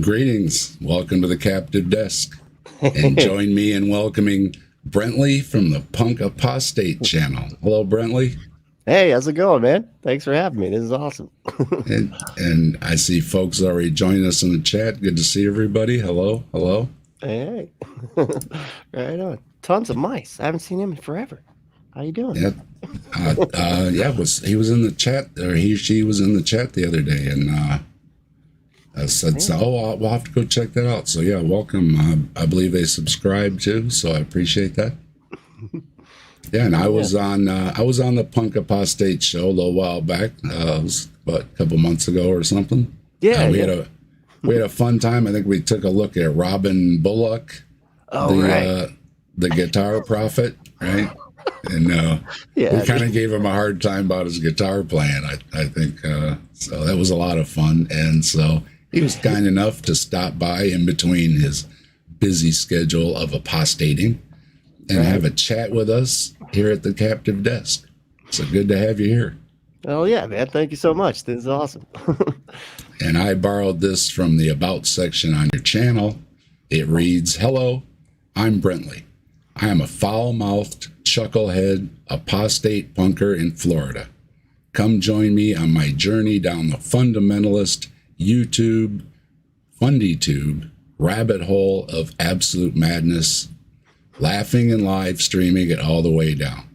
Greetings. Welcome to the Captive Desk. And join me in welcoming Brently from the Punk Apostate channel. Hello, Brently. Hey, how's it going, man? Thanks for having me. This is awesome. and I see folks already joining us in the chat. Good to see everybody. Hello. Hey. Right on. Tons of mice. I haven't seen him in forever. How you doing? Yeah. He was in the chat, or she was in the chat the other day, and I said, we'll have to go check that out. So yeah, welcome. I believe they subscribe too, so I appreciate that. Yeah, and I was on the Punk Apostate show a little while back. It was about a couple months ago or something. Yeah, we had a fun time. I think we took a look at Robin Bullock, the guitar prophet, right? And we kind of gave him a hard time about his guitar playing. I think so. That was a lot of fun, and so he was kind enough to stop by in between his busy schedule of apostating and have a chat with us here at the Captive Desk. So good to have you here. Oh yeah, man. Thank you so much. This is awesome. And I borrowed this from the About section on your channel. It reads, "Hello, I'm Brently. I am a foul-mouthed, chucklehead, apostate punker in Florida. Come join me on my journey down the fundamentalist YouTube, FundyTube, rabbit hole of absolute madness, laughing and live streaming it all the way down."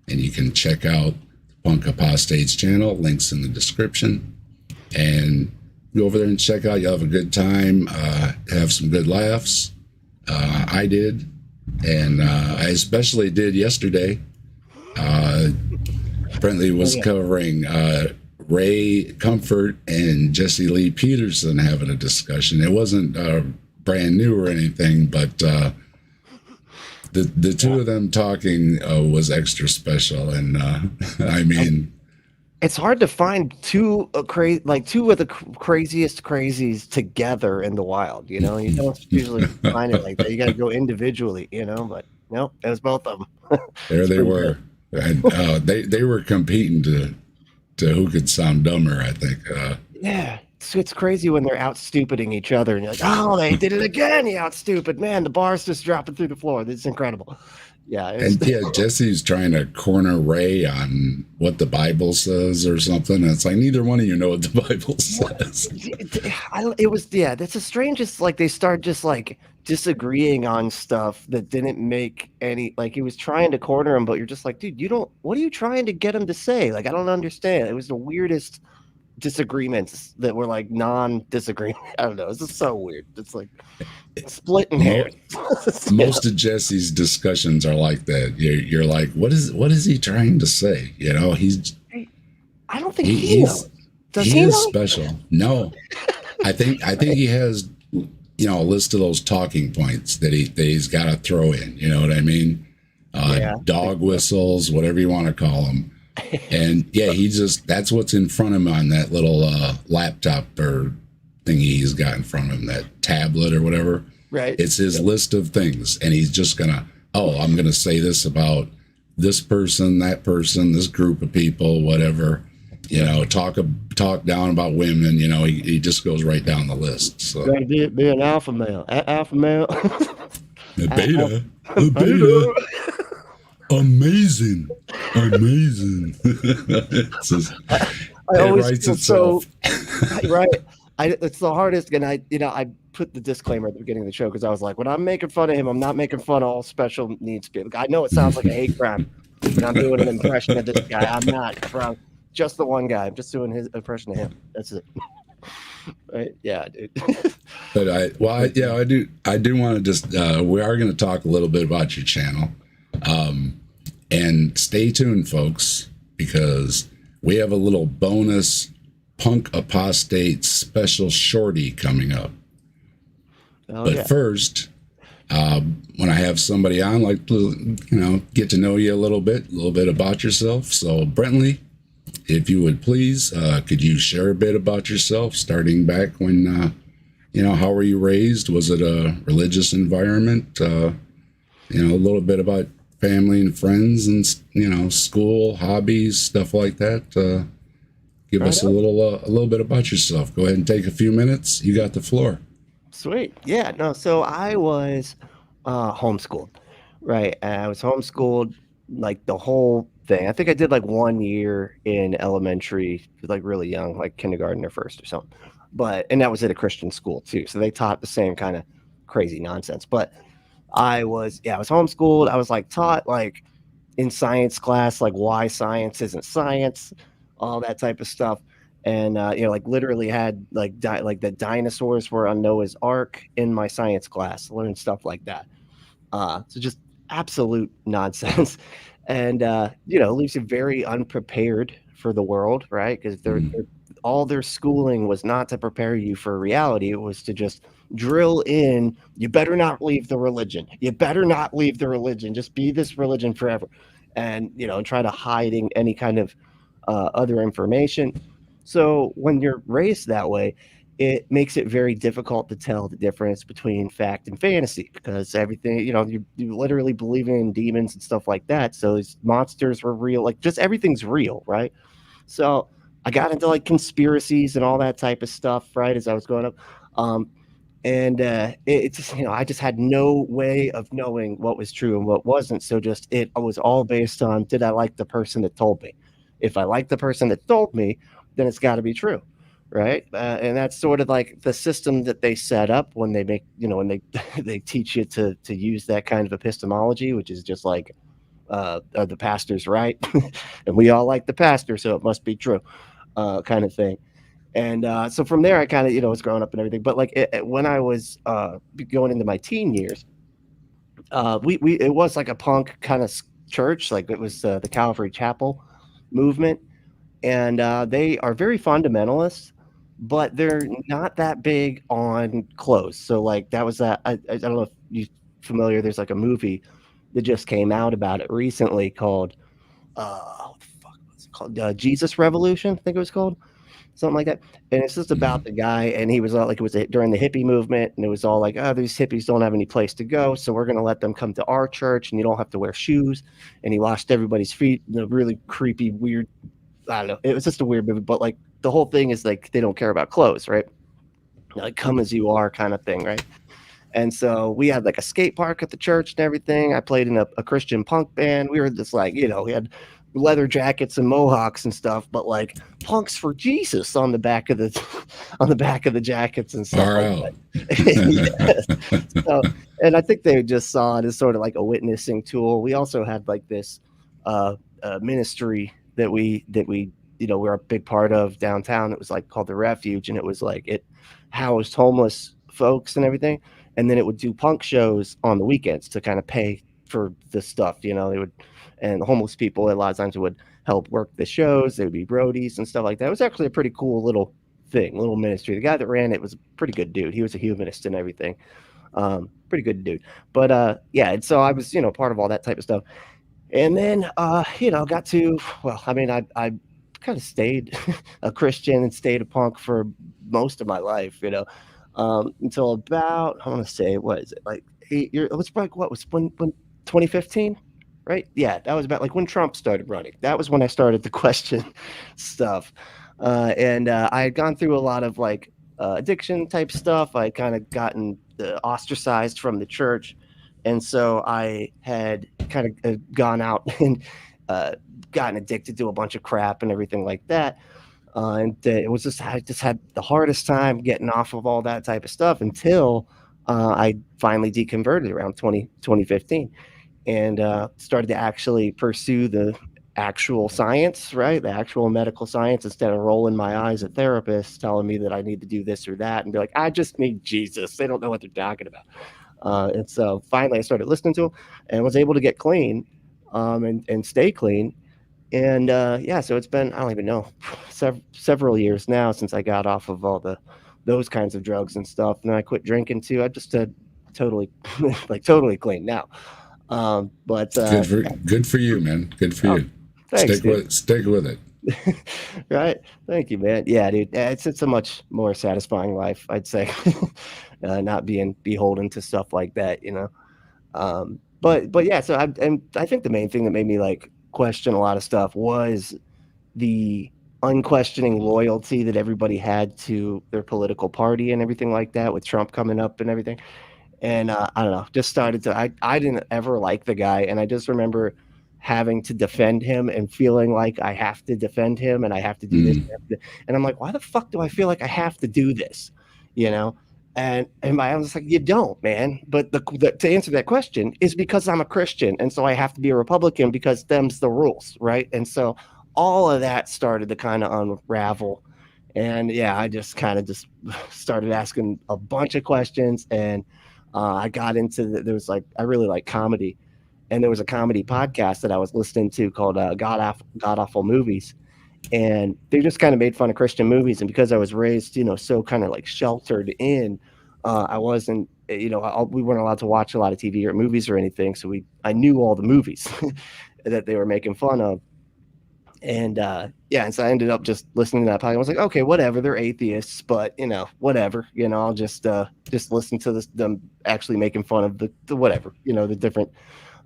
And you can check out Punk Apostate's channel, links in the description, and go over there and check out. You'll have a good time, have some good laughs. I did, and I especially did yesterday. Brently was covering Ray Comfort and Jesse Lee Peterson having a discussion. It wasn't brand new or anything, but the two of them talking was extra special. And I mean, it's hard to find two of the craziest crazies together in the wild. You know, you don't usually find it like that. You got to go individually. You know, but no, it was both of them. There they were, and they were competing to who could sound dumber, I think. Yeah, it's crazy when they're out stupiding each other, and you're like, oh, they did it again. You out stupid, man. The bar's just dropping through the floor. This is incredible. Yeah, Jesse's trying to corner Ray on what the Bible says or something. And it's like neither one of you know what the Bible says. That's the strangest. Like they start just like disagreeing on stuff that didn't make any. Like he was trying to corner him, but you're just like, dude, you don't. What are you trying to get him to say? Like I don't understand. It was the weirdest disagreements that were like non-disagreement. I don't know. It's just so weird. It's like splitting hairs. Most of Jesse's discussions are like that. You're like, what is he trying to say? You know, I don't think he knows. Does he is know? Special. No, I think he has, you know, a list of those talking points that he's got to throw in. You know what I mean? Dog whistles, whatever you want to call them. And that's what's in front of him on that little laptop or thingy he's got in front of him, that tablet or whatever. Right. It's his list of things, and he's just I'm gonna say this about this person, that person, this group of people, whatever. You know, talk down about women. You know, he just goes right down the list. So gotta be an alpha male. Alpha male. A beta. A beta. Amazing. I always feel so right. It's the hardest, and I put the disclaimer at the beginning of the show because I was like, when I'm making fun of him, I'm not making fun of all special needs people. I know it sounds like a hate crime, but I'm doing an impression of this guy. I'm not from just the one guy. I'm just doing his impression of him. That's it. Right? Yeah, dude. But I do want to just we are going to talk a little bit about your channel. And stay tuned, folks, because we have a little bonus Punk Apostate special shorty coming up. First, when I have somebody on, like, you know, get to know you a little bit about yourself. So, Brently, if you would please, could you share a bit about yourself, starting back when, you know, how were you raised? Was it a religious environment? You know, a little bit about family and friends and, you know, school, hobbies, stuff like that. Give us a little bit about yourself. Go ahead and take a few minutes. You got the floor. Sweet. Yeah, no, so I was homeschooled, right? I was homeschooled like the whole thing. I think I did like 1 year in elementary, like really young, like kindergarten or first or something. But and that was at a Christian school too. So they taught the same kind of crazy nonsense. But I was homeschooled. I was like taught like in science class, like why science isn't science, all that type of stuff. And like literally had like like the dinosaurs were on Noah's Ark in my science class, learned stuff like that. So just absolute nonsense, and leaves you very unprepared for the world, right? Because they're all their schooling was not to prepare you for reality; it was to just drill in. You better not leave the religion. You better not leave the religion. Just be this religion forever, and try to hiding any kind of other information. So when you're raised that way, it makes it very difficult to tell the difference between fact and fantasy because everything, you literally believing in demons and stuff like that. So these monsters were real, like just everything's real, right? So I got into like conspiracies and all that type of stuff, right, as I was growing up. And it just, I just had no way of knowing what was true and what wasn't. So just it was all based on, did I like the person that told me? If I like the person that told me, then it's got to be true, right? And that's sort of like the system that they set up when they make, when they they teach you to use that kind of epistemology, which is just like, are the pastor's right? And we all like the pastor, so it must be true, kind of thing. And so from there, I kind of, was growing up and everything. But like when I was going into my teen years, we it was like a punk kind of church, like it was the Calvary Chapel movement, and they are very fundamentalist, but they're not that big on clothes. So like that was that. I don't know if you familiar. There's like a movie that just came out about it recently called what the fuck was it called? Jesus Revolution, I think it was called something like that. And it's just about the guy, and he was all like, it was during the hippie movement, and it was all like, oh, these hippies don't have any place to go, so we're going to let them come to our church, and you don't have to wear shoes. And he washed everybody's feet in a really creepy, weird. I don't know. It was just a weird movie, but like the whole thing is like they don't care about clothes, right? Like come as you are, kind of thing, right? And so we had like a skate park at the church and everything. I played in a Christian punk band. We were just like, we had leather jackets and mohawks and stuff, but like punks for Jesus on the back of the on the back of the jackets and stuff like that. Yes. So, and I think they just saw it as sort of like a witnessing tool. We also had like this ministry that we we're a big part of downtown. It was like called the Refuge, and it was like it housed homeless folks and everything. And then it would do punk shows on the weekends to kind of pay for the stuff. They would, and the homeless people a lot of times would help work the shows. They would be roadies and stuff like that. It was actually a pretty cool little thing, little ministry. The guy that ran it was a pretty good dude. He was a humanist and everything. Pretty good dude. But yeah, and so I was, part of all that type of stuff. And then, got to, well, I mean, I kind of stayed a Christian and stayed a punk for most of my life, until about, I want to say, what is it, like 8 years? It was like, what was when 2015, right? Yeah, that was about like when Trump started running. That was when I started to question stuff. And I had gone through a lot of like addiction type stuff. I had kind of gotten ostracized from the church. And so I had kind of gone out and gotten addicted to a bunch of crap and everything like that. And it was just, I just had the hardest time getting off of all that type of stuff until I finally deconverted around 2015 and started to actually pursue the actual science, right? The actual medical science, instead of rolling my eyes at therapists telling me that I need to do this or that and be like, I just need Jesus. They don't know what they're talking about. And so finally I started listening to him and was able to get clean and stay clean. And yeah, so it's been, I don't even know, several years now since I got off of all those kinds of drugs and stuff. And then I quit drinking too. I just totally totally clean now. But good for you, man. Good for you. Thanks, stick with it. Right. Thank you, man. Yeah, dude. It's a much more satisfying life, I'd say. Not being beholden to stuff like that, But yeah, so I think the main thing that made me like question a lot of stuff was the unquestioning loyalty that everybody had to their political party and everything like that, with Trump coming up and everything. And I don't know, just started to, I didn't ever like the guy. And I just remember having to defend him and feeling like I have to defend him and I have to do this. And I'm like, why the fuck do I feel like I have to do this? You know? And I was like, you don't, man. But to answer that question is because I'm a Christian. And so I have to be a Republican because them's the rules. Right. And so all of that started to kind of unravel. And yeah, I just kind of just started asking a bunch of questions. And I got into there was like, I really like comedy. And there was a comedy podcast that I was listening to called God Awful Movies. And they just kind of made fun of Christian movies. And because I was raised, you know, so kind of like sheltered in, I wasn't, you know, we weren't allowed to watch a lot of TV or movies or anything. So I knew all the movies that they were making fun of. And yeah, and so I ended up just listening to that podcast. I was like, okay, whatever, they're atheists, but you know, whatever, you know, I'll just listen to them actually making fun of the whatever, you know, the different.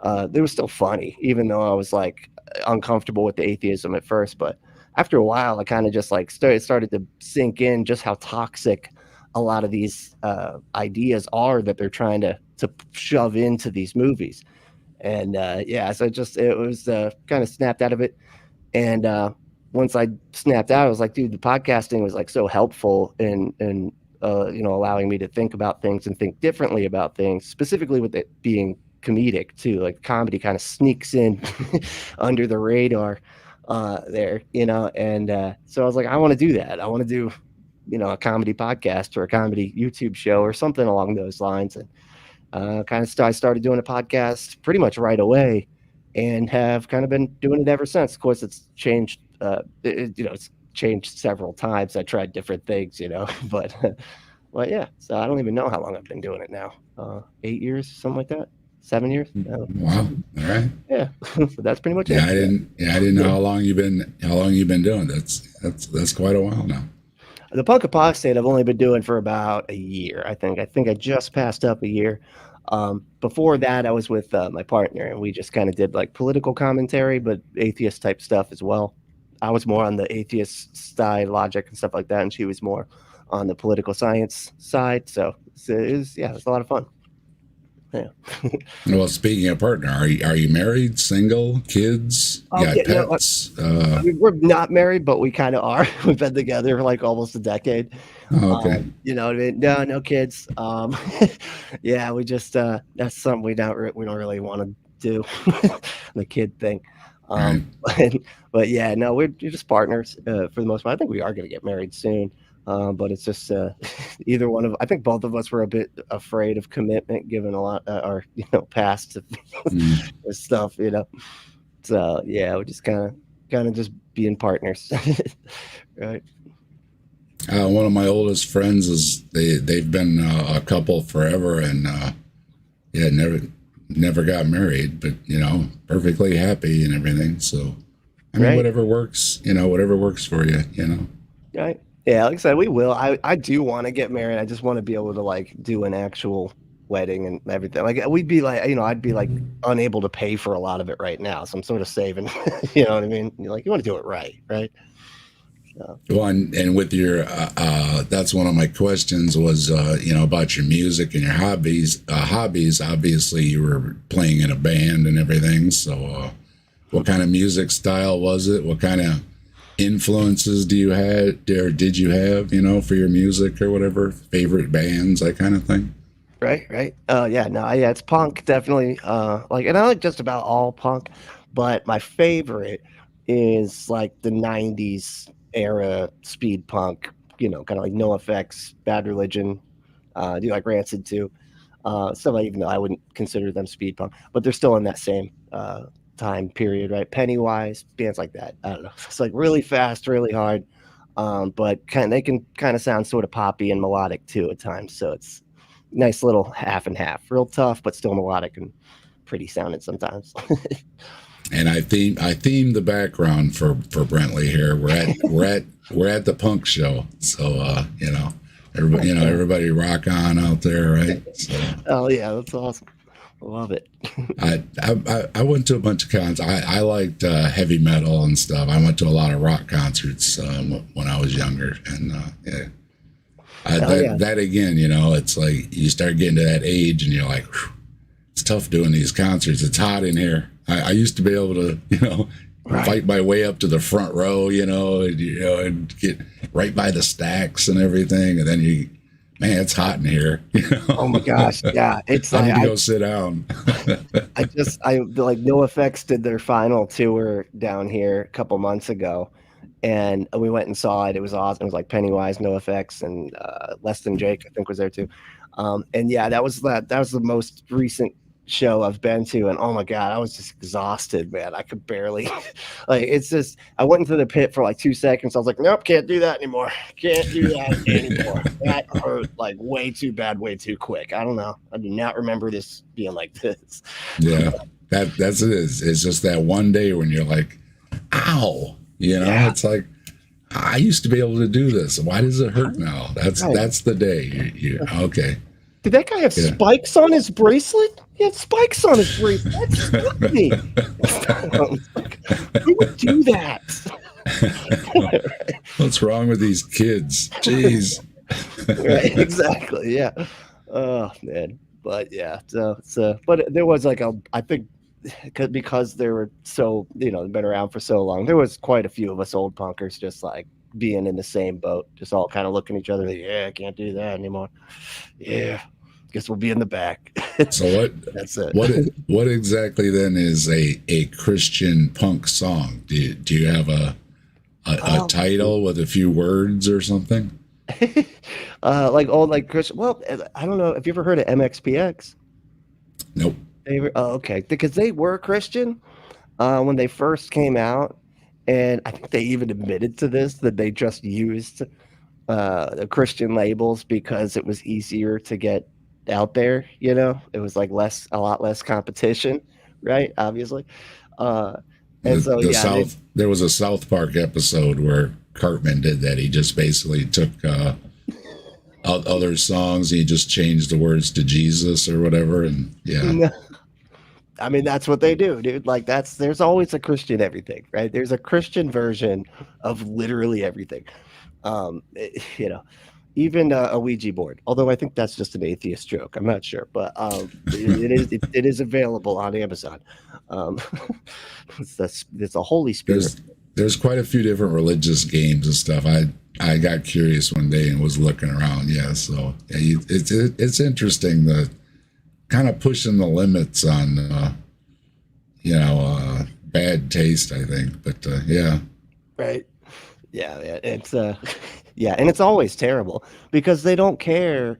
They were still funny, even though I was like uncomfortable with the atheism at first. But after a while, I kind of just like started to sink in just how toxic a lot of these ideas are that they're trying to shove into these movies. And yeah, so it was kind of snapped out of it. And once I snapped out, I was like, dude, the podcasting was like so helpful in you know, allowing me to think about things and think differently about things, specifically with it being comedic too. Like comedy kind of sneaks in under the radar there, you know. And so I was like, I want to do that. I want to do, you know, a comedy podcast or a comedy YouTube show or something along those lines. And I started doing a podcast pretty much right away. And have kind of been doing it ever since. Of course, it's changed. You know, it's changed several times. I tried different things, you know, but yeah. So I don't even know how long I've been doing it now. 8 years, something like that. 7 years. Wow. All right. Yeah. So that's pretty much it. I didn't know how long you've been doing. That's quite a while now. The Punk Apostate I've only been doing for about a year. I think I just passed up a year. Before that, I was with my partner, and we just kind of did like political commentary, but atheist type stuff as well. I was more on the atheist side, logic and stuff like that, and she was more on the political science side. So it was a lot of fun. Yeah. Well, speaking of partner, are you married, single, kids, pets? We're not married, but we kind of are. We've been together for like almost a decade. Oh, okay. You know what I mean? No kids. Yeah, we just that's something we don't really want to do, the kid thing. Right. But yeah, no, we're just partners for the most part. I think we are going to get married soon. But it's just either one of. I think both of us were a bit afraid of commitment, given a lot our past stuff, you know. So yeah, we're just kind of just being partners, right? One of my oldest friends is they've been a couple forever, and never got married, but perfectly happy and everything. So I mean, whatever works for you, Right. Yeah, like I said, we will. I do want to get married. I just want to be able to like do an actual wedding and everything. Like we'd be like, I'd be like unable to pay for a lot of it right now. So I'm sort of saving, you know what I mean? You're like, you want to do it right? So. Well, and with your, that's one of my questions was, about your music and your hobbies. Obviously, you were playing in a band and everything. So what kind of music style was it? What kind of influences did you have, for your music or whatever, favorite bands, that kind of thing? Right. It's punk, definitely. And I like just about all punk, but my favorite is like the 90s era speed punk, kind of like NoFX, Bad Religion, do like Rancid too. Stuff even though I wouldn't consider them speed punk, but they're still in that same time period, right? Pennywise, bands like that. I don't know. It's like really fast, really hard, but they can kind of sound sort of poppy and melodic too at times. So it's nice little half and half, real tough, but still melodic and pretty sounding sometimes. And I themed the background for Brently here. We're at the punk show, so everybody rock on out there, right? So. Oh yeah, that's awesome. Love it. I went to a bunch of concerts. I liked heavy metal and stuff. I went to a lot of rock concerts when I was younger, and yeah. That again, it's like you start getting to that age, and you're like, it's tough doing these concerts. It's hot in here. I used to be able to, fight my way up to the front row, and get right by the stacks and everything, and then man, it's hot in here. Oh my gosh, yeah, it's I need to go sit down. I like NoFX did their final tour down here a couple months ago, and we went and saw it. It was awesome. It was like Pennywise, NoFX, and Less Than Jake, I think, was there too. And yeah, that was the most recent show I've been to, and oh my god, I was just exhausted, man. I could barely it's just, I went into the pit for like 2 seconds. I was like, nope, can't do that anymore. Can't do that anymore. That hurt like way too bad, way too quick. I don't know. I do not remember this being like this. Yeah, that's it. It's just that one day when you're like, ow, It's like, I used to be able to do this. Why does it hurt now? That's the day. Okay. Did that guy have spikes on his bracelet? He had spikes on his bracelet. That's funny. Who would do that? What's wrong with these kids? Jeez. Right, exactly. Yeah. Oh man. But yeah. So but there was like I think because they were so, been around for so long, there was quite a few of us old punkers just like being in the same boat, just all kind of looking at each other like, yeah, I can't do that anymore. Yeah. Guess we'll be in the back. So that's it. What exactly then is a Christian punk song? Do you have a title with a few words or something? Like Christian. Well, I don't know. Have you ever heard of MXPX? Nope. Okay, because they were Christian when they first came out, and I think they even admitted to this, that they just used the Christian labels because it was easier to get out there. It was like a lot less competition, right? Obviously. There was a South Park episode where Cartman did that. He just basically took other songs, he just changed the words to Jesus or whatever, and yeah. I mean, that's what they do, dude. Like there's always a Christian everything, right? There's a Christian version of literally everything. Even a Ouija board, although I think that's just an atheist joke. I'm not sure, but it is available on Amazon. It's a Holy Spirit. There's quite a few different religious games and stuff. I got curious one day and was looking around. Yeah, so it's interesting, the kind of pushing the limits on bad taste, I think. But yeah. Right. Yeah, it's yeah, and it's always terrible because they don't care.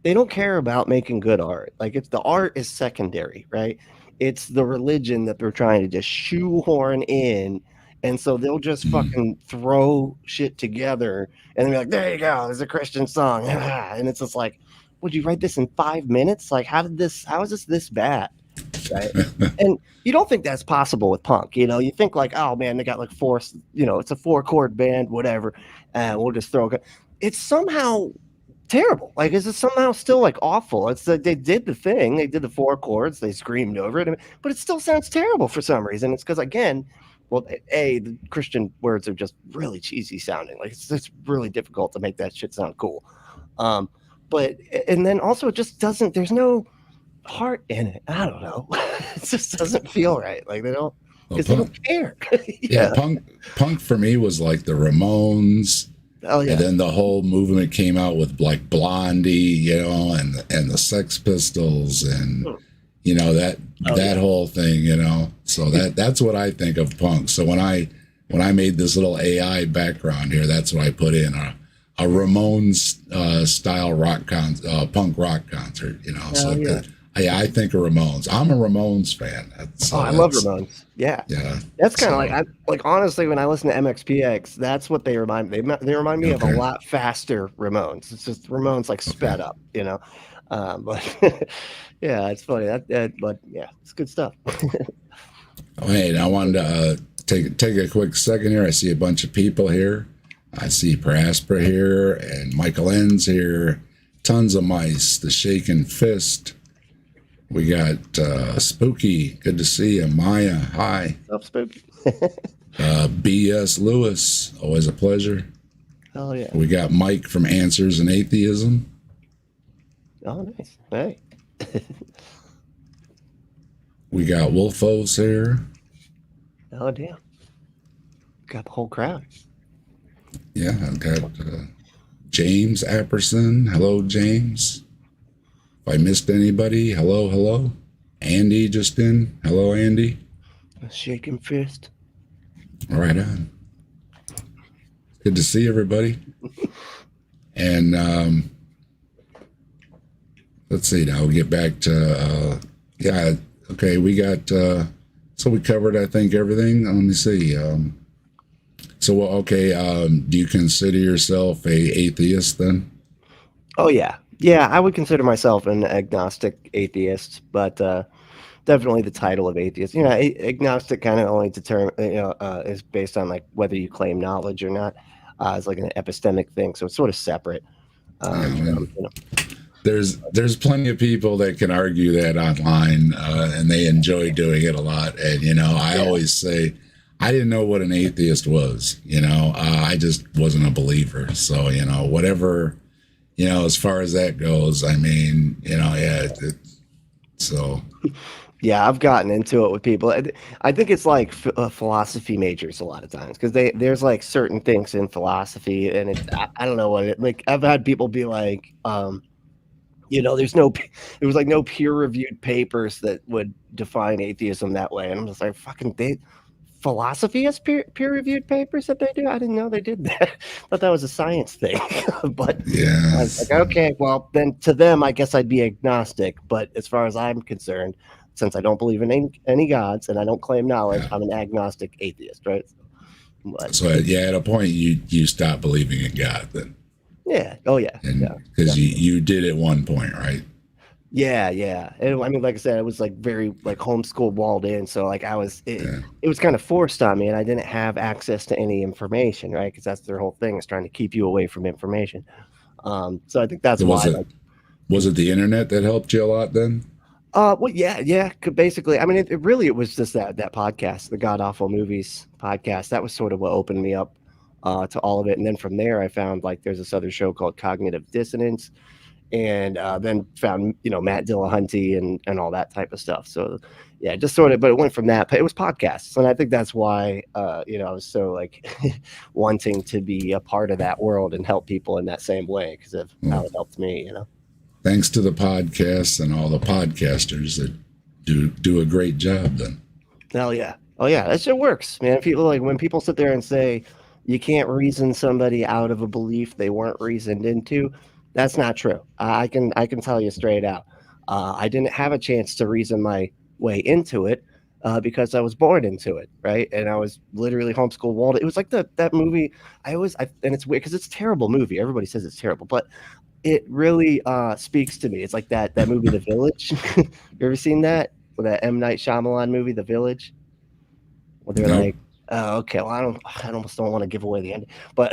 They don't care about making good art. Like the art is secondary, right? It's the religion that they're trying to just shoehorn in, and so they'll just fucking throw shit together and be like, "There you go, there's a Christian song," and it's just like, "Would you write this in 5 minutes? Like, how is this bad?" Right? And you don't think that's possible with punk. You think like, oh man, they got like it's a 4-chord band, whatever, and we'll just throw it. It's somehow terrible. Like, is it somehow still like awful? It's like they did the thing, they did the 4 chords, they screamed over it, but it still sounds terrible for some reason. It's because, again, well, the Christian words are just really cheesy sounding. Like it's really difficult to make that shit sound cool. But and then also it just doesn't. There's no heart in it. I don't know. It just doesn't feel right. Like they don't care. Yeah, punk for me was like the Ramones. Oh yeah. And then the whole movement came out with like Blondie, and the Sex Pistols, and that whole thing, So that's what I think of punk. So when I made this little AI background here, that's what I put in, a Ramones style punk rock concert, So yeah. I think of Ramones. I'm a Ramones fan. I love Ramones. Yeah. Yeah. That's kind of like honestly, when I listen to MXPX, that's what they remind me. They remind me of a lot faster Ramones. It's just Ramones like sped up, But yeah, it's funny. But yeah, it's good stuff. Hey, I wanted to take a quick second here. I see a bunch of people here. I see Prasper here and Michael N's here. Tons of mice. The Shaking Fist. We got Spooky. Good to see you. Maya, hi. Up, Spooky. B.S. Lewis, always a pleasure. Oh, yeah. We got Mike from Answers in Atheism. Oh, nice. Hey. We got Wolfos here. Oh, damn. Got the whole crowd. Yeah, I've got James Apperson. Hello, James. If I missed anybody, hello. Andy just in. Hello, Andy. A shaking fist. Right on. Good to see everybody. And let's see now. We'll get back to okay. We got so we covered I think everything. Let me see. Do you consider yourself a atheist then? Oh yeah, I would consider myself an agnostic atheist, but definitely the title of atheist. Agnostic kind of only is based on like whether you claim knowledge or not. It's like an epistemic thing, so it's sort of separate. There's plenty of people that can argue that online, and they enjoy doing it a lot. And I always say, I didn't know what an atheist was. I just wasn't a believer. So whatever, as far as that goes, I mean, so. Yeah, I've gotten into it with people. I think it's like philosophy majors a lot of times because there's like certain things in philosophy, and I don't know what like I've had people be like, there's no peer-reviewed papers that would define atheism that way, and I'm just like, philosophy has peer-reviewed papers that they do? I didn't know they did that. I thought that was a science thing. But yeah, I was like, okay, well then to them I guess I'd be agnostic, but as far as I'm concerned, since I don't believe in any gods and I don't claim knowledge, I'm an agnostic atheist, right? So at a point you stop believing in God then. Yeah. Oh yeah. Because you did at one point, right? Yeah. And I mean, like I said, it was like very like homeschool walled in. So like it was kind of forced on me, and I didn't have access to any information, right? Because that's their whole thing, is trying to keep you away from information. So I think that's why. Was it the internet that helped you a lot then? Well, yeah. Basically, I mean, it really was just that podcast, the God Awful Movies podcast. That was sort of what opened me up to all of it, and then from there, I found like there's this other show called Cognitive Dissonance, and then found Matt Dillahunty and all that type of stuff. So yeah, just sort of, but it went from that. It was podcasts, and I think that's why I was so like wanting to be a part of that world and help people in that same way because of how it helped me. Thanks to the podcasts and all the podcasters that do a great job then. Hell yeah. Oh yeah, that shit works, man. When people sit there and say you can't reason somebody out of a belief they weren't reasoned into, that's not true. I can tell you straight out. I didn't have a chance to reason my way into it because I was born into it, right? And I was literally homeschool walled. It was like that movie. And it's weird because it's a terrible movie. Everybody says it's terrible, but it really speaks to me. It's like that movie, The Village. You ever seen that? With that M. Night Shyamalan movie, The Village? Where they're like, oh, okay, well, I almost don't want to give away the ending. But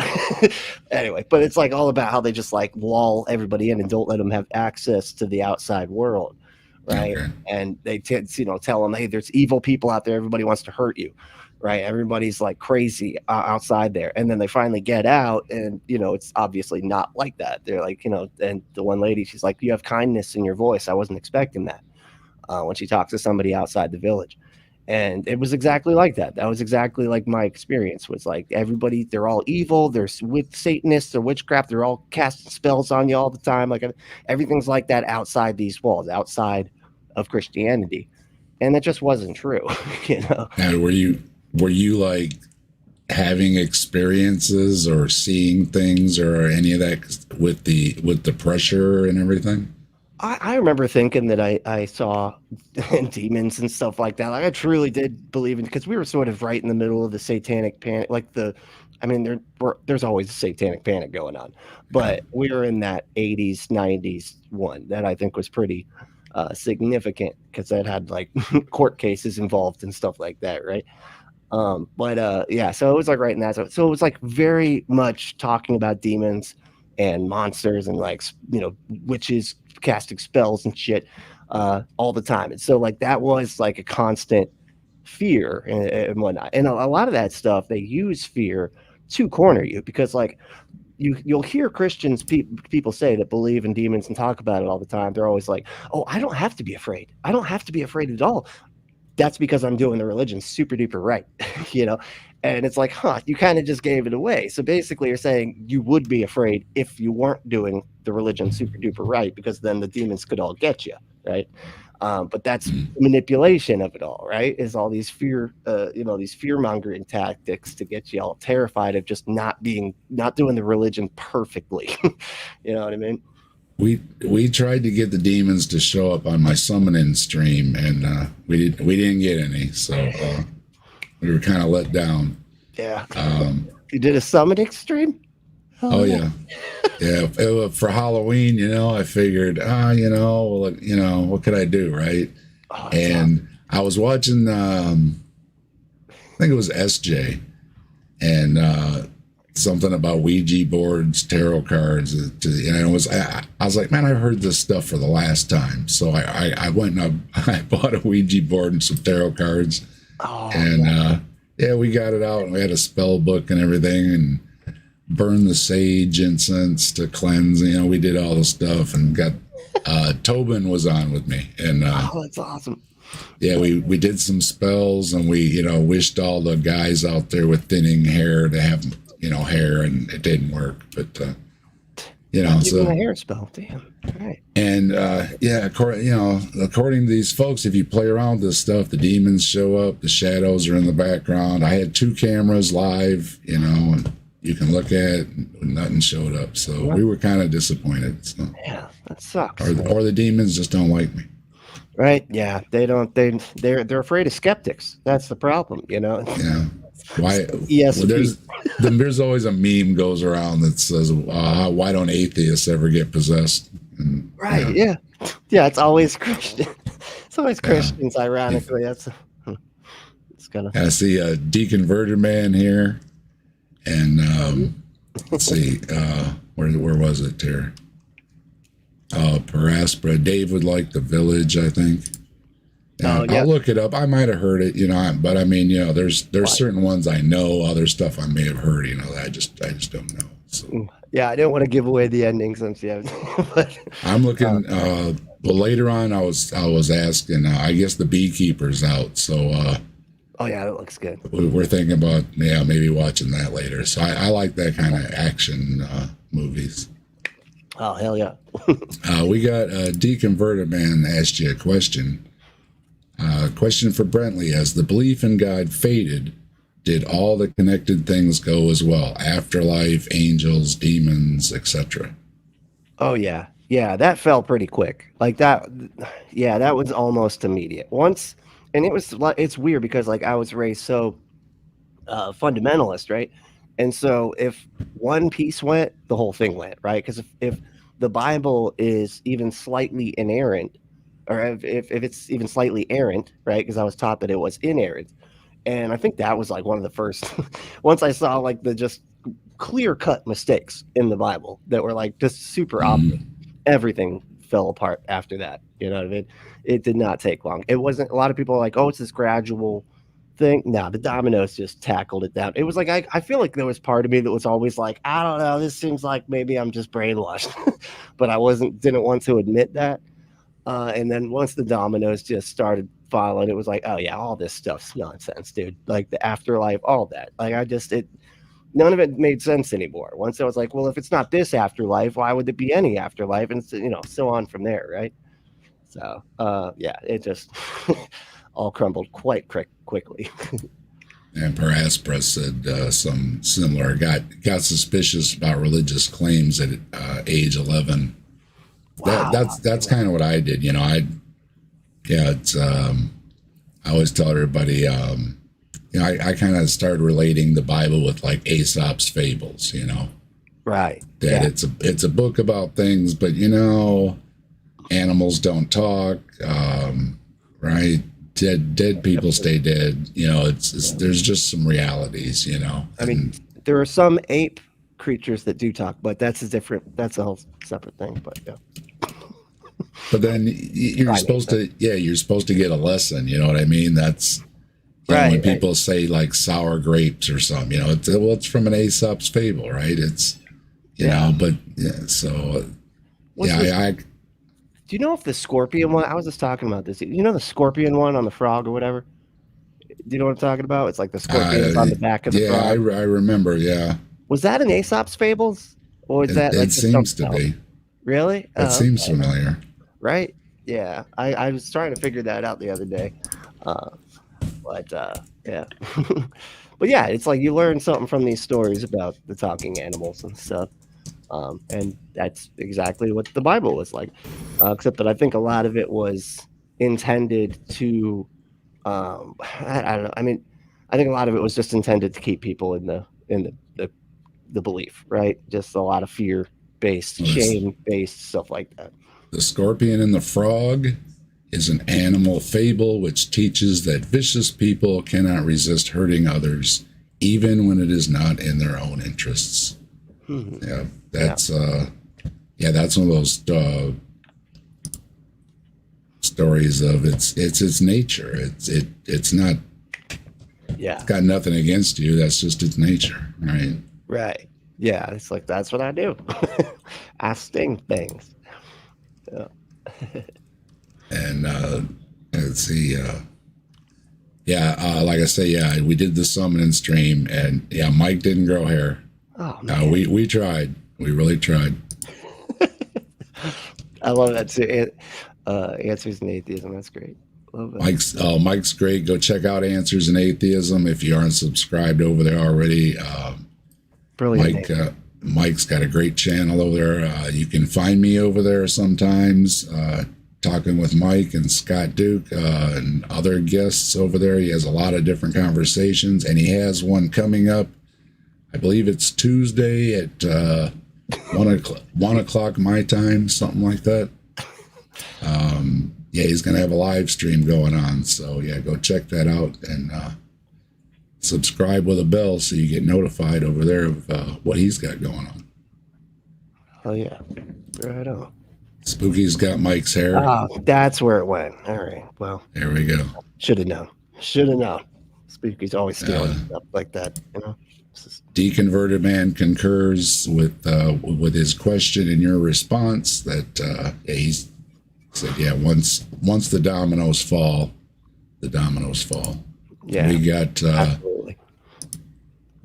anyway, but it's like all about how they just like wall everybody in and don't let them have access to the outside world, right? Okay. And they tell them, hey, there's evil people out there. Everybody wants to hurt you. Right, everybody's like crazy outside there, and then they finally get out, and it's obviously not like that. They're like, and the one lady, she's like, "You have kindness in your voice. I wasn't expecting that." When she talks to somebody outside the village, and it was exactly like that. That was exactly like my experience. Was like everybody, they're all evil. They're with Satanists or witchcraft. They're all casting spells on you all the time. Like everything's like that outside these walls, outside of Christianity, and that just wasn't true. Now, were you like having experiences or seeing things or any of that with the pressure and everything? I remember thinking that I saw demons and stuff like that. Like I truly did believe in, because we were sort of right in the middle of the satanic panic. There's always a satanic panic going on, but we were in that 80s, 90s one that I think was pretty significant because that had like court cases involved and stuff like that, right? So it was like right in that. So it was like very much talking about demons and monsters and like, witches casting spells and shit. all the time. And so like that was like a constant fear and whatnot. And a lot of that stuff, they use fear to corner you because like you'll hear Christians people say that believe in demons and talk about it all the time. They're always like, "Oh, I don't have to be afraid. I don't have to be afraid at all. That's because I'm doing the religion super duper right," you know. And it's like, huh, you kind of just gave it away. So basically, you're saying you would be afraid if you weren't doing the religion super duper right, because then the demons could all get you, right? But that's manipulation of it all, right? Is all these fear, these fear mongering tactics to get you all terrified of just not doing the religion perfectly. You know what I mean? We tried to get the demons to show up on my summoning stream, and we didn't get any, so we were kind of let down. Yeah. You did a summoning stream? Oh yeah. Yeah, for Halloween, I figured, what could I do, right? Oh, and awesome. I was watching, I think it was SJ, and something about Ouija boards, tarot cards, and I was like, man, I've heard this stuff for the last time. So I went and I bought a Ouija board and some tarot cards, and we got it out, and we had a spell book and everything, and burned the sage incense to cleanse. We did all the stuff, and got Tobin was on with me, and that's awesome. Yeah, we did some spells, and we wished all the guys out there with thinning hair to have hair, and it didn't work, but so a hair spell, damn. Right. And according to these folks, if you play around with this stuff, the demons show up, the shadows are in the background. I had 2 cameras live, and you can look at it, and nothing showed up. So we were kind of disappointed. So. Yeah, that sucks. Or the demons just don't like me. Right? Yeah, they don't. They're afraid of skeptics. That's the problem. Yeah. Why? Yes. Well, there's always a meme goes around that says, "Why don't atheists ever get possessed?" And, right. Yeah. It's always Christian. It's always Christians. Ironically, it's gonna. I see a deconverted man here, and let's see, where was it here? Paraspora. Dave would like The Village, I think. I'll look it up. I might have heard it, but I mean, there's certain ones I know, other stuff I may have heard, that I just don't know. So. Yeah, I didn't want to give away the ending since but I'm looking. Well, later on, I was asking. I guess The Beekeeper's out, so. Oh yeah, that looks good. We're thinking about maybe watching that later. So I like that kind of action movies. Oh hell yeah. We got a deconverted man asked you a question. Question for Brently: as the belief in God faded, did all the connected things go as well? Afterlife, angels, demons, etc. Oh yeah, that fell pretty quick. Like that. Yeah, that was almost immediate. Once, and it's weird because like I was raised so fundamentalist, right? And so if one piece went, the whole thing went, right? Because if the Bible is even slightly inerrant, or if it's even slightly errant, right? Because I was taught that it was inerrant. And I think that was like one of the first, once I saw like the just clear cut mistakes in the Bible that were like just super obvious, everything fell apart after that. You know what I mean? It did not take long. It wasn't, a lot of people are like, oh, it's this gradual thing. No, the dominoes just tackled it down. It was like, I feel like there was part of me that was always like, I don't know, this seems like maybe I'm just brainwashed, but I didn't want to admit that. And then once the dominoes just started falling, it was like, oh yeah, all this stuff's nonsense, dude. Like the afterlife, all that. Like none of it made sense anymore. Once I was like, well, if it's not this afterlife, why would it be any afterlife? And so on from there, right? So it just all crumbled quite quickly. And Paraspora said some similar. Got suspicious about religious claims at age 11. Wow. That's kind of what I did. It's I always tell everybody, I kind of started relating the Bible with like Aesop's fables, Right. That it's a book about things, but animals don't talk, right? Dead people stay dead. There's just some realities, I mean, there are some ape creatures that do talk, but that's a whole separate thing. But yeah. But then you're supposed to, you're supposed to get a lesson. You know what I mean? That's when people say like sour grapes or something. You know, it's from an Aesop's fable, right? It's you know, but so I. Do you know if the scorpion one? I was just talking about this. You know the scorpion one on the frog or whatever. Do you know what I'm talking about? It's like the scorpion on the back of the frog. I remember. Yeah. Was that in Aesop's fables, or is that? Like, it seems to be. Really? It seems familiar. Right? Yeah. I was trying to figure that out the other day. But yeah. But yeah, it's like you learn something from these stories about the talking animals and stuff. And that's exactly what the Bible was like. Except that I think a lot of it was intended to I don't know. I mean, I think a lot of it was just intended to keep people in the belief, right? Just a lot of fear-based, shame-based stuff like that. The scorpion and the frog is an animal fable which teaches that vicious people cannot resist hurting others, even when it is not in their own interests. Yeah, that's that's one of those stories of its nature. It's not. Yeah, it's got nothing against you. That's just its nature, right? Right. Yeah, it's like that's what I do. I sting things. And let's see. Like I say, we did the summoning stream, and Mike didn't grow hair. Oh man. We tried. We really tried. I love that too. Answers in Atheism. That's great. Love that. Mike's great. Go check out Answers in Atheism if you aren't subscribed over there already. Brilliant. Mike's got a great channel over there. You can find me over there sometimes, talking with Mike and Scott Duke and other guests over there. He has a lot of different conversations, and he has one coming up. I believe it's Tuesday at 1 o'clock my time, something like that. He's going to have a live stream going on. So, go check that out and subscribe with a bell so you get notified over there of what he's got going on. Oh, yeah. Right on. Spooky's got Mike's hair. Oh, that's where it went. All right. Well, there we go. Should have known. Spooky's always stealing stuff like that, you know. Deconverted Man concurs with his question and your response that he's said, once the dominoes fall, the dominoes fall. Yeah,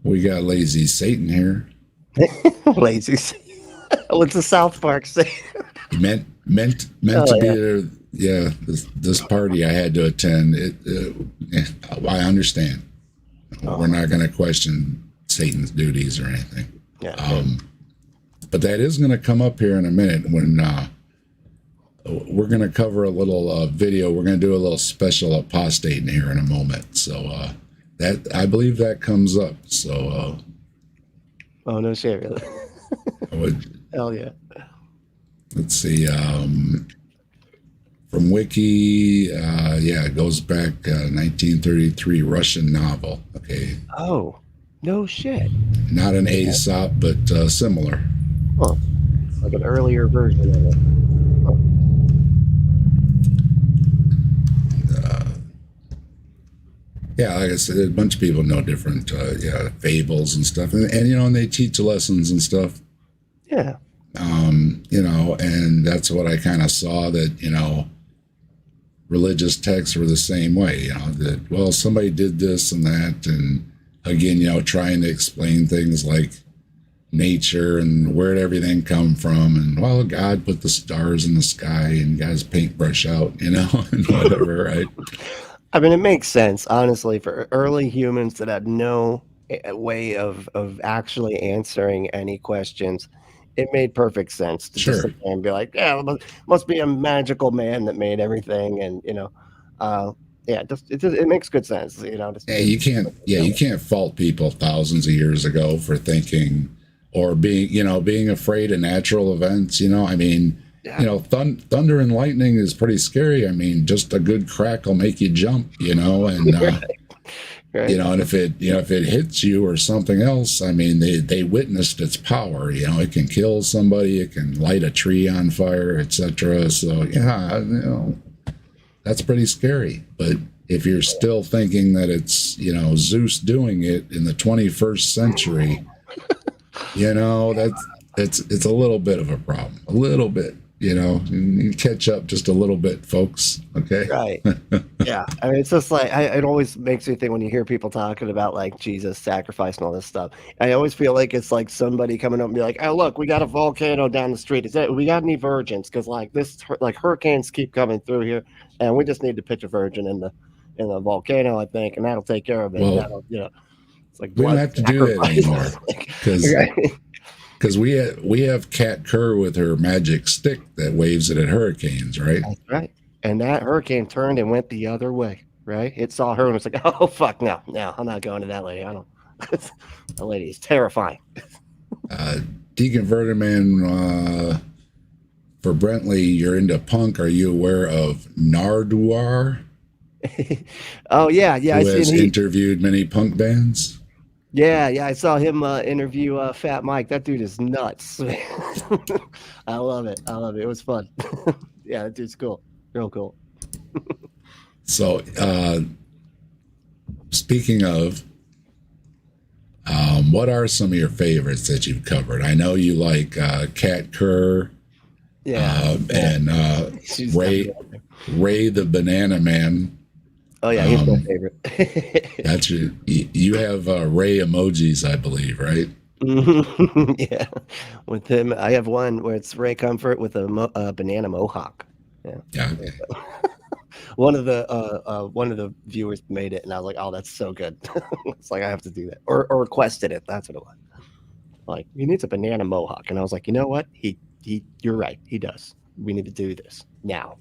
we got Lazy Satan here. Lazy Satan. What's the South Park say? meant to be there. Yeah, this party I had to attend. I understand. We're not going to question Satan's duties or anything. Yeah. But that is going to come up here in a minute when we're going to cover a little video. We're going to do a little special apostate in here in a moment. So that I believe that comes up. So. Oh no shit! Really? Hell yeah. Let's see. From Wiki, it goes back 1933 Russian novel. Okay. Oh, no shit. Not an Aesop, but similar. Huh. Like an earlier version of it. Huh. Like I said, a bunch of people know different fables and stuff, and they teach lessons and stuff. Yeah. And that's what I kind of saw that religious texts were the same way. That somebody did this and that, and again, trying to explain things like nature and where did everything come from, and God put the stars in the sky and got his paintbrush out, and whatever, right? I mean, it makes sense, honestly, for early humans that had no way of actually answering any questions. It made perfect sense to just sit there and be like, it must be a magical man that made everything, and it makes good sense, you can't fault people thousands of years ago for thinking or being afraid of natural events. I mean, thunder and lightning is pretty scary. I mean, just a good crack will make you jump, and Right. And if it hits you or something else, I mean, they witnessed its power. It can kill somebody, it can light a tree on fire, etc. So yeah, that's pretty scary. But if you're still thinking that it's Zeus doing it in the 21st century, it's a little bit of a problem. A little bit. You catch up just a little bit, folks. Okay. Right. Yeah. I mean, it's just like, it always makes me think when you hear people talking about like Jesus sacrifice and all this stuff. I always feel like it's like somebody coming up and be like, "Oh, look, we got a volcano down the street. We got any virgins? Because like hurricanes keep coming through here, and we just need to pitch a virgin in the volcano, I think, and that'll take care of it." Well, it's like we don't have to do that anymore because we have Kat Kerr with her magic stick that waves it at hurricanes, right? That's right. And that hurricane turned and went the other way, right? It saw her and was like, "Oh fuck, no, I'm not going to that lady. I don't." That lady is terrifying. Deacon Verderman, for Brently, you're into punk. Are you aware of Nardwuar? Oh yeah. Who has interviewed many punk bands? Yeah, I saw him interview Fat Mike. That dude is nuts. I love it. It was fun. Yeah, that dude's cool. Real cool. So, speaking of, what are some of your favorites that you've covered? I know you like Kat Kerr, and Ray the Banana Man. Oh yeah, he's my favorite. That's you have Ray emojis, I believe, right? Yeah, with him, I have one where it's Ray Comfort with a banana mohawk. Yeah. Okay. One of the viewers made it, and I was like, "Oh, that's so good." It's like I have to do that, or requested it. That's what it was. Like, he needs a banana mohawk, and I was like, you know what? You're right. He does. We need to do this now.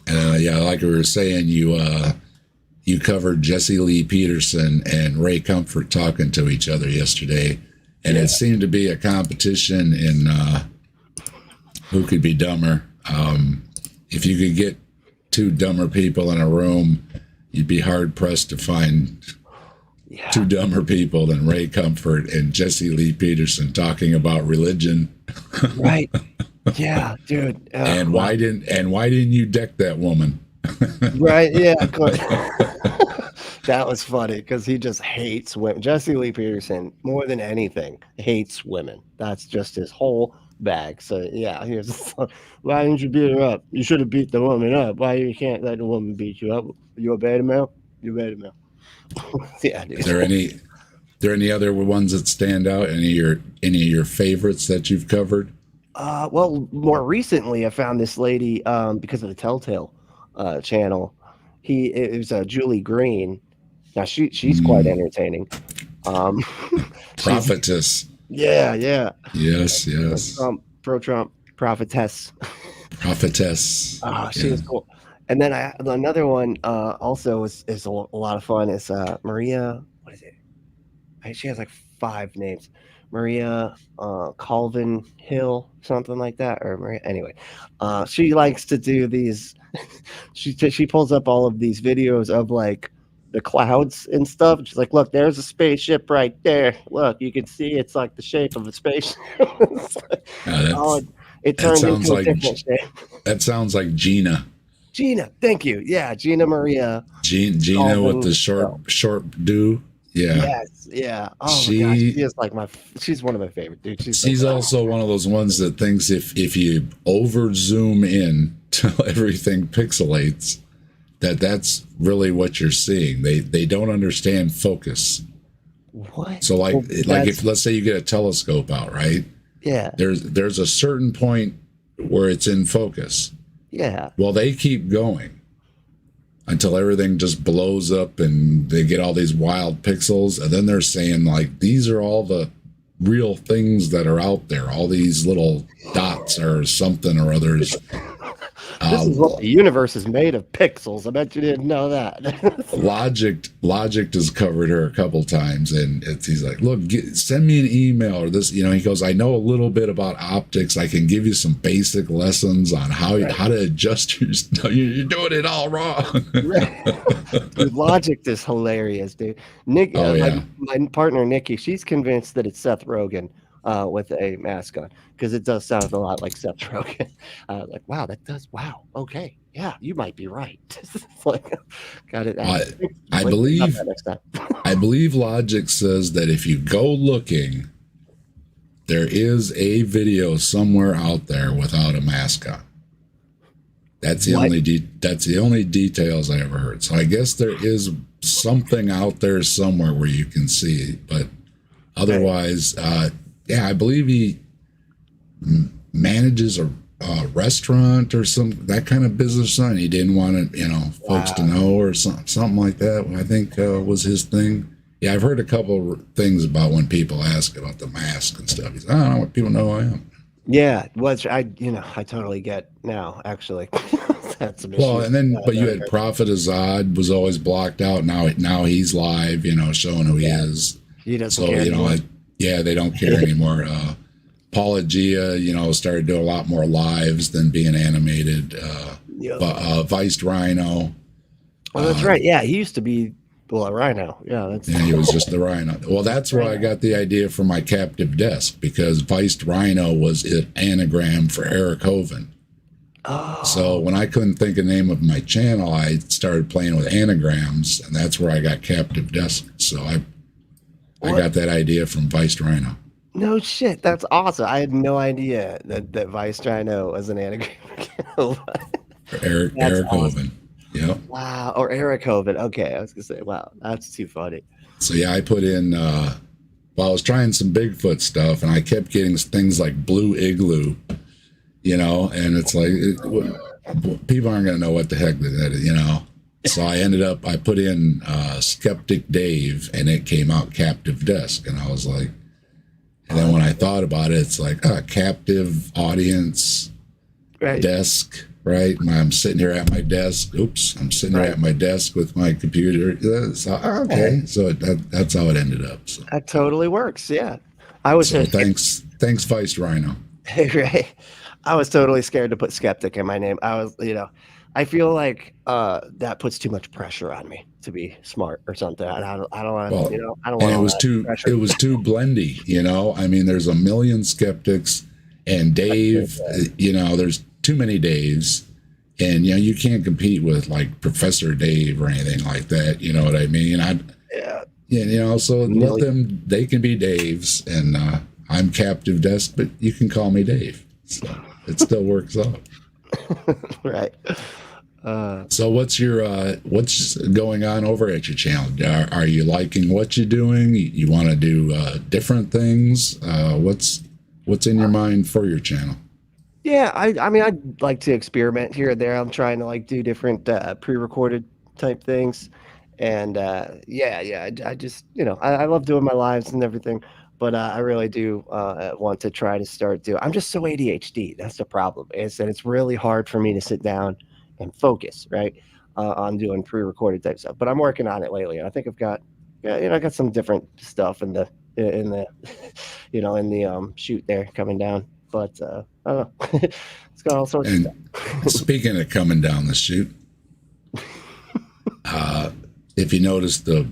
Like we were saying, you covered Jesse Lee Peterson and Ray Comfort talking to each other yesterday, and it seemed to be a competition in who could be dumber. If you could get two dumber people in a room, you'd be hard pressed to find two dumber people than Ray Comfort and Jesse Lee Peterson talking about religion. Right. Yeah, dude. And why didn't you deck that woman? Right. Yeah. That was funny because he just hates women. Jesse Lee Peterson, more than anything, hates women. That's just his whole bag. So yeah, he was like, "Why didn't you beat her up? You should have beat the woman up. Why you can't let the woman beat you up? You a beta male? You a beta male?" Yeah. Dude. Is there any other ones that stand out? Any of your favorites that you've covered? Well, more recently, I found this lady because of the Telltale channel. It was Julie Green. Now she's quite entertaining. Prophetess. Yeah. Yes. Pro-Trump prophetess. Prophetess. She was cool. And then another one also is a lot of fun. Is Maria. What is it? She has like 5 names. Maria Colvin Hill, something like that, or Maria. Anyway, she likes to do these. She pulls up all of these videos of like the clouds and stuff. She's like, "Look, there's a spaceship right there. Look, you can see it's like the shape of a spaceship." It turned into a different shape. That sounds like Gina. Gina, thank you. Yeah, Gina Maria. Gina with the short do. Yeah. Yes. Yeah. Oh my gosh, she is like she's one of my favorite dudes. She's also one of those ones that thinks if you over zoom in till everything pixelates, that's really what you're seeing. They don't understand focus. What? So if let's say you get a telescope out, right? Yeah. There's a certain point where it's in focus. Yeah. Well, they keep going until everything just blows up and they get all these wild pixels, and then they're saying like these are all the real things that are out there. All these little dots or something or others. This is what the universe is made of, pixels. I bet you didn't know that. Logic has covered her a couple times, and he's like, look, send me an email or this. He goes, I know a little bit about optics. I can give you some basic lessons on how to adjust your stuff. You're doing it all wrong. Dude, Logic is hilarious, dude. Nick, my partner Nikki, she's convinced that it's Seth Rogen with a mask on, because it does sound a lot like Seth Rogen. Like, wow, that does. Wow, okay, yeah, you might be right. Like, got it. I believe Logic says that if you go looking, there is a video somewhere out there without a mask on. That's the only details I ever heard. So I guess there is something out there somewhere where you can see, but otherwise, I believe he manages a restaurant or that kind of business. And he didn't want folks to know, or something like that. I think was his thing. Yeah, I've heard a couple things about when people ask about the mask and stuff. He's, I don't want people to know who I am. Yeah, which I totally get now. Actually, that's some well, and then but you had Prophet Azad was always blocked out. Now he's live, showing who he is. He doesn't care anymore. They don't care anymore. Paula Gia, started doing a lot more lives than being animated. Viced Rhino. Oh, that's right. Yeah, he used to be a Rhino. Yeah, he was just the Rhino. Well, that's where I got the idea for my captive desk, because Viced Rhino was an anagram for Eric Hovind. Oh. So when I couldn't think of the name of my channel, I started playing with anagrams, and that's where I got captive desk. So I got that idea from Viced Rhino. No shit, that's awesome. I had no idea that Viced Rhino was an anagram. Eric Hovind. Yep. Wow. Or Eric Hovind. Okay, I was gonna say, wow, that's too funny. So yeah, I put in. I was trying some Bigfoot stuff, and I kept getting things like Blue Igloo, and it's like people aren't gonna know what the heck that is, So I put in Skeptic Dave, and it came out Captive Desk, and I was like, and then when I thought about it, it's like captive audience desk. Right, I'm sitting here at my desk. Oops, I'm sitting here at my desk with my computer. So, so that's how it ended up. So. That totally works. Yeah, I was. So thanks, Viced Rhino. Right, I was totally scared to put Skeptic in my name. I was, I feel like that puts too much pressure on me to be smart or something. I don't want. I don't want. It was too blendy. I mean, there's a million skeptics, and Dave. There's too many Daves, and you can't compete with like Professor Dave or anything like that. You know what I mean? So let them. They can be Daves, and I'm Captive Desk, but you can call me Dave. So it still works out. Right. So what's going on over at your channel? Are you liking what you're doing? You want to do different things? What's in your mind for your channel? Yeah, I mean, I'd like to experiment here and there. I'm trying to do different pre-recorded type things, and I just I love doing my lives and everything, but I really do want to try to start doing. I'm just so ADHD. That's the problem. Is that it's really hard for me to sit down and focus on doing pre-recorded type stuff. But I'm working on it lately, and I think I've got I got some different stuff in the shoot there coming down. But I don't know. It's got all sorts of stuff. Speaking of coming down the chute, if you notice the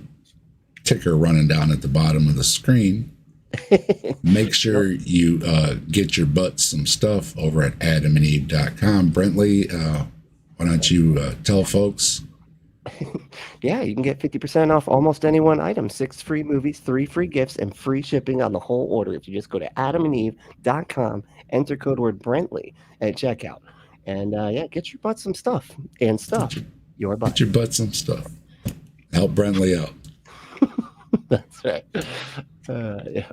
ticker running down at the bottom of the screen, make sure you get your butt some stuff over at adamandeve.com. Brently, why don't you tell folks? Yeah, you can get 50% off almost any one item, 6 free movies, 3 free gifts, and free shipping on the whole order if you just go to adamandeve.com, enter code word Brently at checkout, and get your butt some stuff and stuff your butt. Get your butt some stuff. Help Brently out. That's right. Yeah.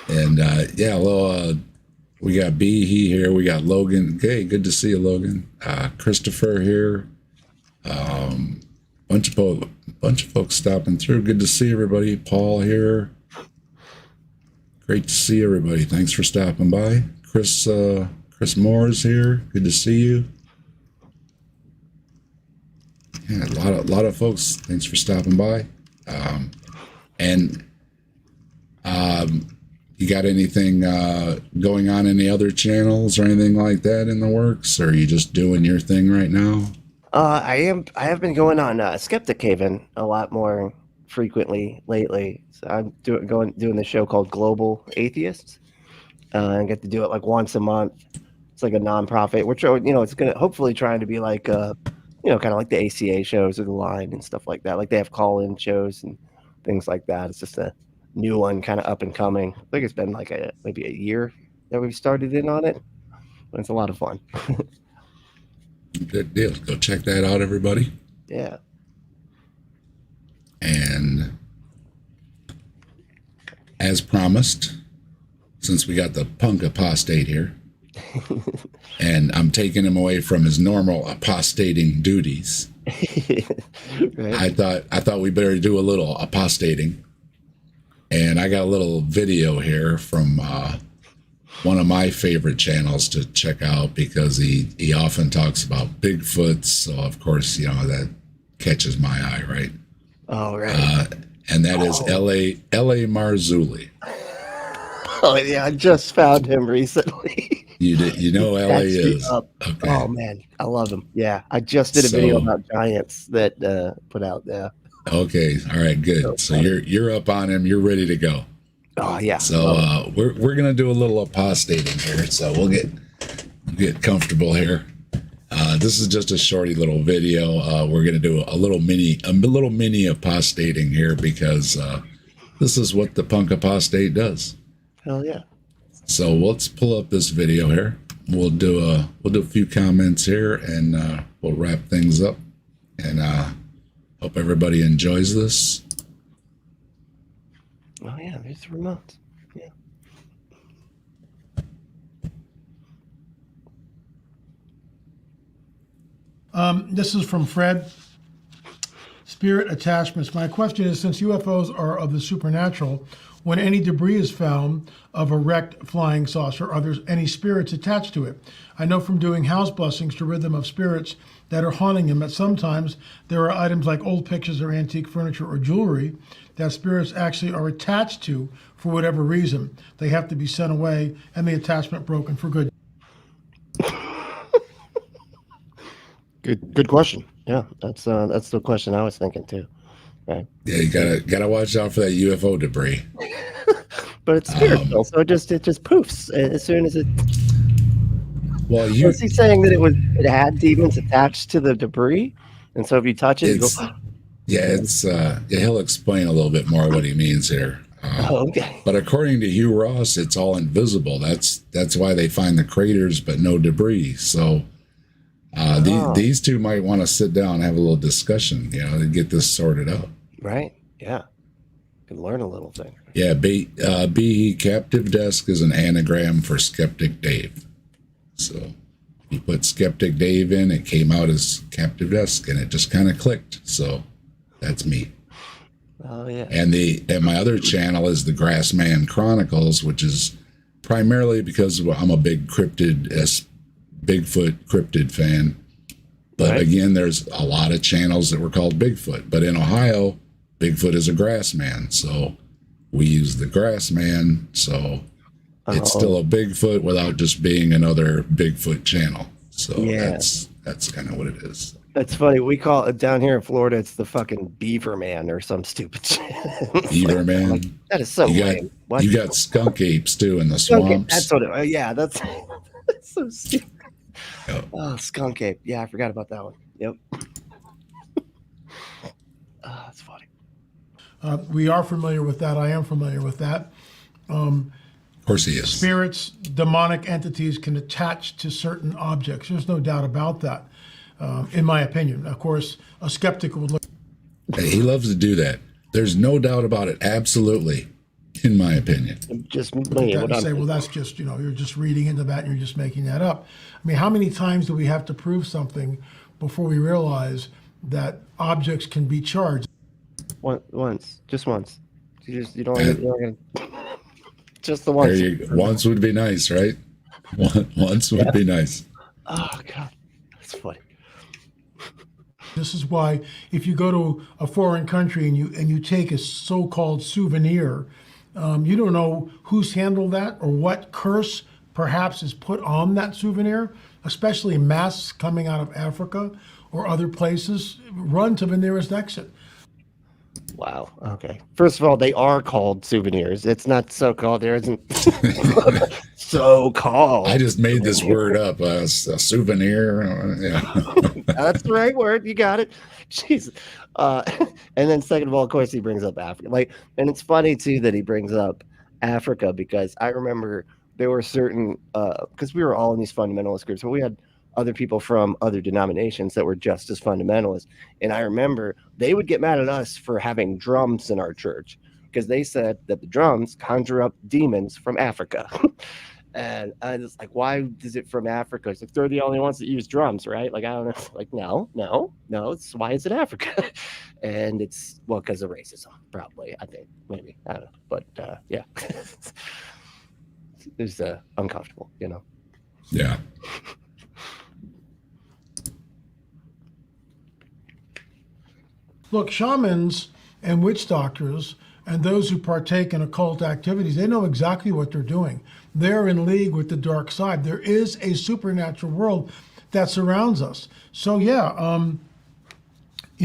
And we got B here. We got Logan. Hey, good to see you, Logan. Christopher here. Bunch of folks stopping through. Good to see everybody. Paul here. Great to see everybody. Thanks for stopping by. Chris Moore's here. Good to see you. Yeah, a lot of folks. Thanks for stopping by. And you got anything going on any other channels or anything like that in the works, or are you just doing your thing right now? I have been going on Skeptic Haven a lot more frequently lately. So I'm doing the show called Global Atheists. I get to do it like once a month. It's like a nonprofit, which it's gonna hopefully trying to be like kind of like the ACA shows or the Line and stuff like that. Like they have call-in shows and things like that. It's just a new one, kind of up and coming. I think it's been like maybe a year that we've started in on it, but it's a lot of fun. Good deal. Go check that out, everybody. Yeah. And as promised, since we got the Punk Apostate here, and I'm taking him away from his normal apostating duties, right. I thought we better do a little apostating. And I got a little video here from one of my favorite channels to check out, because he often talks about Bigfoots. So of course, that catches my eye, right? Oh, right. And that is L.A. Marzulli. Oh yeah, I just found him recently. You know L.A. is. Okay. Oh man, I love him. Yeah, I just did a video about giants that put out there. Okay, all right, good. So you're up on him. You're ready to go. Oh yeah. So we're gonna do a little apostating here. So we'll get comfortable here. This is just a shorty little video. We're gonna do a little mini apostating here, because this is what the Punk Apostate does. Hell yeah. So let's pull up this video here. We'll do a few comments here, and we'll wrap things up. And hope everybody enjoys this. Oh yeah, there's the remote. Yeah. This is from Fred. Spirit attachments. My question is, since UFOs are of the supernatural, when any debris is found of a wrecked flying saucer, are there any spirits attached to it? I know from doing house blessings to rid them of spirits that are haunting them that sometimes there are items like old pictures or antique furniture or jewelry that spirits actually are attached to for whatever reason. They have to be sent away and the attachment broken for good. Good question. Yeah, that's the question I was thinking too. Right. Yeah, you gotta watch out for that UFO debris. But it's spiritual, so it just poofs as soon as it. Well, was he saying that it had demons attached to the debris, and so if you touch it, you go. Yeah, he'll explain a little bit more what he means here. Okay. But according to Hugh Ross, it's all invisible. That's why they find the craters but no debris. So these two might want to sit down and have a little discussion, to get this sorted out. Right. Yeah. Can learn a little thing. Yeah. B Captive Desk is an anagram for Skeptic Dave. So you put Skeptic Dave in, it came out as Captive Desk, and it just kind of clicked. So that's me. Oh yeah. And my other channel is the Grassman Chronicles, which is primarily because I'm a big Bigfoot cryptid fan. But right. Again, there's a lot of channels that were called Bigfoot. But in Ohio, Bigfoot is a Grassman, so we use the Grassman. So it's still a Bigfoot without just being another Bigfoot channel. So yeah. That's kind of what it is. That's funny. We call it down here in Florida. It's the fucking Beaver Man or some stupid shit. Beaver Man. Like, that is so lame. You got skunk apes too in the swamps. That's what it. Yeah, that's so stupid. Yep. Oh, skunk ape. Yeah, I forgot about that one. Yep. That's funny. We are familiar with that. I am familiar with that. Of course he is. Spirits, demonic entities can attach to certain objects. There's no doubt about that, in my opinion. Of course, a skeptic would look. He loves to do that. There's no doubt about it. Absolutely. In my opinion. Just me. Say, well, that's just, you're just reading into that and you're just making that up. I mean, how many times do we have to prove something before we realize that objects can be charged? Once. Just once. You don't just the once. Once would be nice, right? Once would be nice. Oh, God. That's funny. This is why if you go to a foreign country and you take a so-called souvenir, you don't know who's handled that or what curse perhaps is put on that souvenir, especially masks coming out of Africa or other places. Run to the nearest exit. Wow. Okay. First of all, they are called souvenirs. It's not so called. There isn't so called. I just made this word up. A souvenir. Yeah. That's the right word. You got it. Jeez. And then second of all, of course, he brings up Africa. And it's funny too that he brings up Africa, because I remember there were certain because we were all in these fundamentalist groups, but we had other people from other denominations that were just as fundamentalist. And I remember they would get mad at us for having drums in our church, because they said that the drums conjure up demons from Africa. And I was like, why is it from Africa? It's like, they're the only ones that use drums, right? Like, I don't know. Like, no. It's why is it Africa? And it's, well, because of racism, probably, I think, maybe. I don't know. But yeah, it's uncomfortable, you know? Yeah. Look, shamans and witch doctors and those who partake in occult activities, they know exactly what they're doing. They're in league with the dark side. There is a supernatural world that surrounds us. So yeah,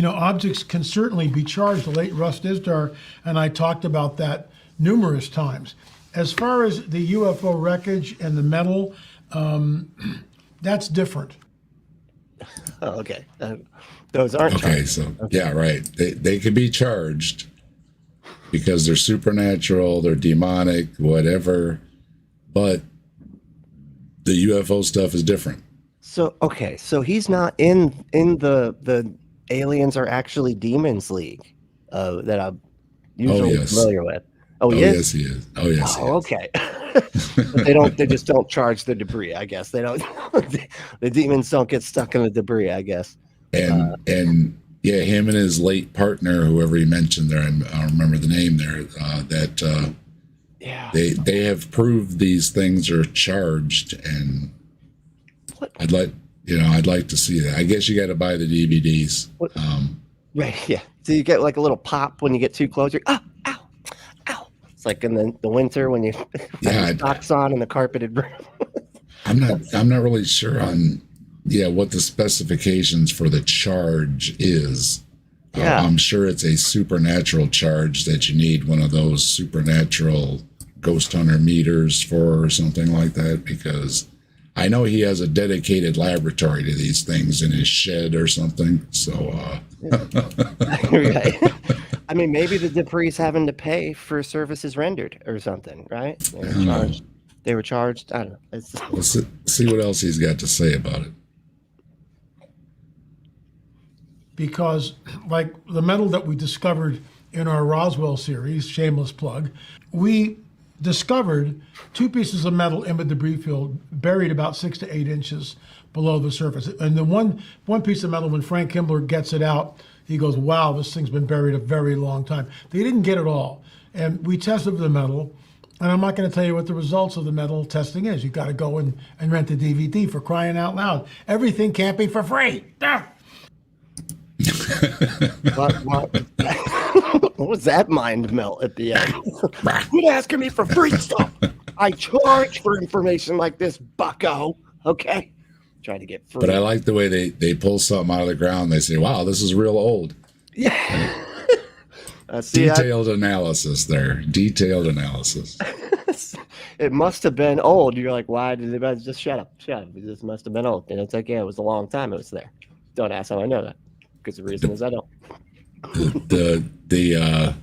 objects can certainly be charged. The late Russ Dizdar and I talked about that numerous times. As far as the UFO wreckage and the metal, that's different. Oh, okay. Those aren't Okay, charged. so yeah, right. They could be charged because they're supernatural, they're demonic, whatever. But the UFO stuff is different. So okay, so he's not in the aliens are actually demons league that I'm usually familiar with. Oh, yes, he is. Oh, yes. Oh, okay. But they just don't charge the debris, I guess. They don't. The demons don't get stuck in the debris, I guess. And yeah, him and his late partner, whoever he mentioned there, I don't remember the name there, they have proved these things are charged, and I'd like to see that. I guess you got to buy the DVDs. Right, yeah. So you get like a little pop when you get too close. You're, ow. It's like in the winter when you have socks on and the carpeted room. I'm not really sure on what the specifications for the charge is. Yeah. I'm sure it's a supernatural charge that you need one of those supernatural ghost hunter meters for or something like that, because I know he has a dedicated laboratory to these things in his shed or something. So, right. I mean, maybe the debris having to pay for services rendered or something, right? They were charged. I don't know. Let's see what else he's got to say about it. Because, like the metal that we discovered in our Roswell series, shameless plug, we discovered 2 pieces of metal in the debris field buried about 6 to 8 inches below the surface. And the one piece of metal, when Frank Kimbler gets it out, he goes, wow, this thing's been buried a very long time. They didn't get it all. And we tested the metal, and I'm not going to tell you what the results of the metal testing is. You got to go and rent the DVD, for crying out loud. Everything can't be for free. Ah! What was that mind melt at the end? Quit asking me for free stuff. I charge for information like this, bucko. Okay? Trying to get free. But I like the way they pull something out of the ground. They say, wow, this is real old. Yeah. Detailed analysis there. Detailed analysis. It must have been old. You're like, why did they just shut up? This must have been old. And it's like, yeah, it was a long time it was there. Don't ask how I know that. Because the reason is I don't. The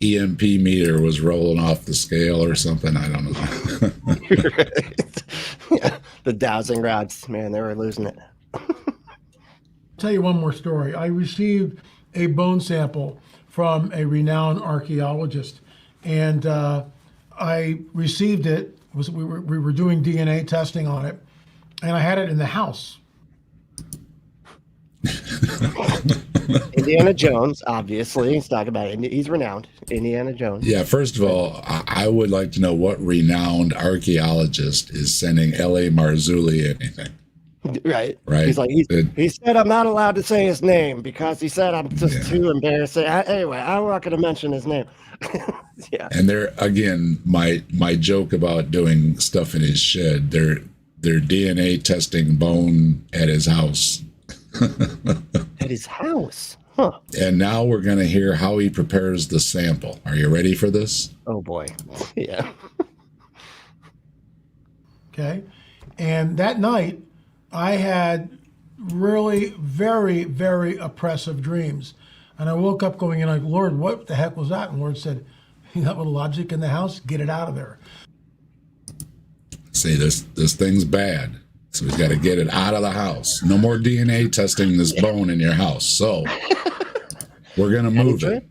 EMP meter was rolling off the scale or something. I don't know. Right. Yeah, the dowsing rods, man, they were losing it. I'll tell you one more story. I received a bone sample from a renowned archaeologist, and I received it. We were doing DNA testing on it, and I had it in the house. Indiana Jones, obviously. He's talking about it. He's renowned. Indiana Jones. Yeah, first of all, I would like to know what renowned archaeologist is sending L.A. Marzulli anything. Right. Right. He's like, he said I'm not allowed to say his name because he said I'm just too embarrassing. Anyway, I'm not going to mention his name. Yeah. And there again, my joke about doing stuff in his shed. They're DNA testing bone at his house. At his house. Huh. And now we're going to hear how he prepares the sample. Are you ready for this? Oh boy. Yeah. Okay. And that night, I had really very, very oppressive dreams. And I woke up going in like, Lord, what the heck was that? And the Lord said, you got little logic in the house? Get it out of there. See, this thing's bad. So he's got to get it out of the house. No more DNA testing this bone in your house. So we're going to move it.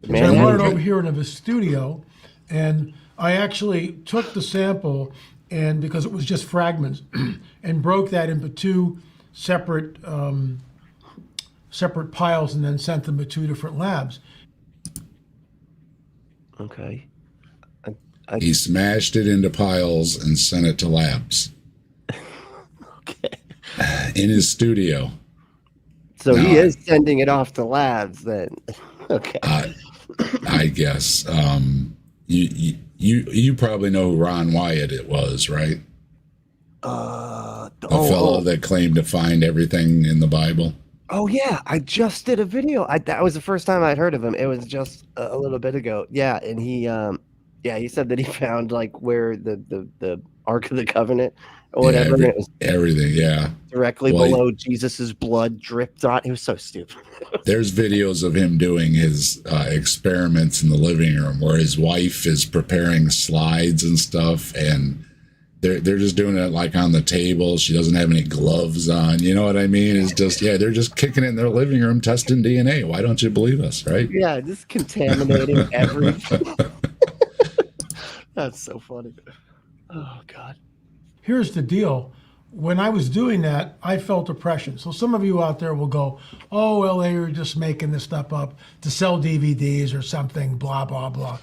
So I brought it over here into the studio, and I actually took the sample, and because it was just fragments, and broke that into two separate piles, and then sent them to two different labs. Okay. He smashed it into piles and sent it to labs. Okay. In his studio. So now, he is sending it off to labs then. Okay. I guess. You probably know who Ron Wyatt it was, right? A fellow that claimed to find everything in the Bible. Oh yeah, I just did a video. That was the first time I'd heard of him. It was just a little bit ago. Yeah, and he said that he found like where the Ark of the Covenant or whatever. Yeah, it was everything, yeah. Directly below Jesus's blood dripped on. It was so stupid. There's videos of him doing his experiments in the living room where his wife is preparing slides and stuff, and they're just doing it like on the table. She doesn't have any gloves on. You know what I mean? It's just, they're just kicking it in their living room, testing DNA. Why don't you believe us, right? Yeah, just contaminating everything. That's so funny. Oh, God. Here's the deal. When I was doing that, I felt oppression. So some of you out there will go, oh, well, you're just making this stuff up to sell DVDs or something, blah, blah, blah.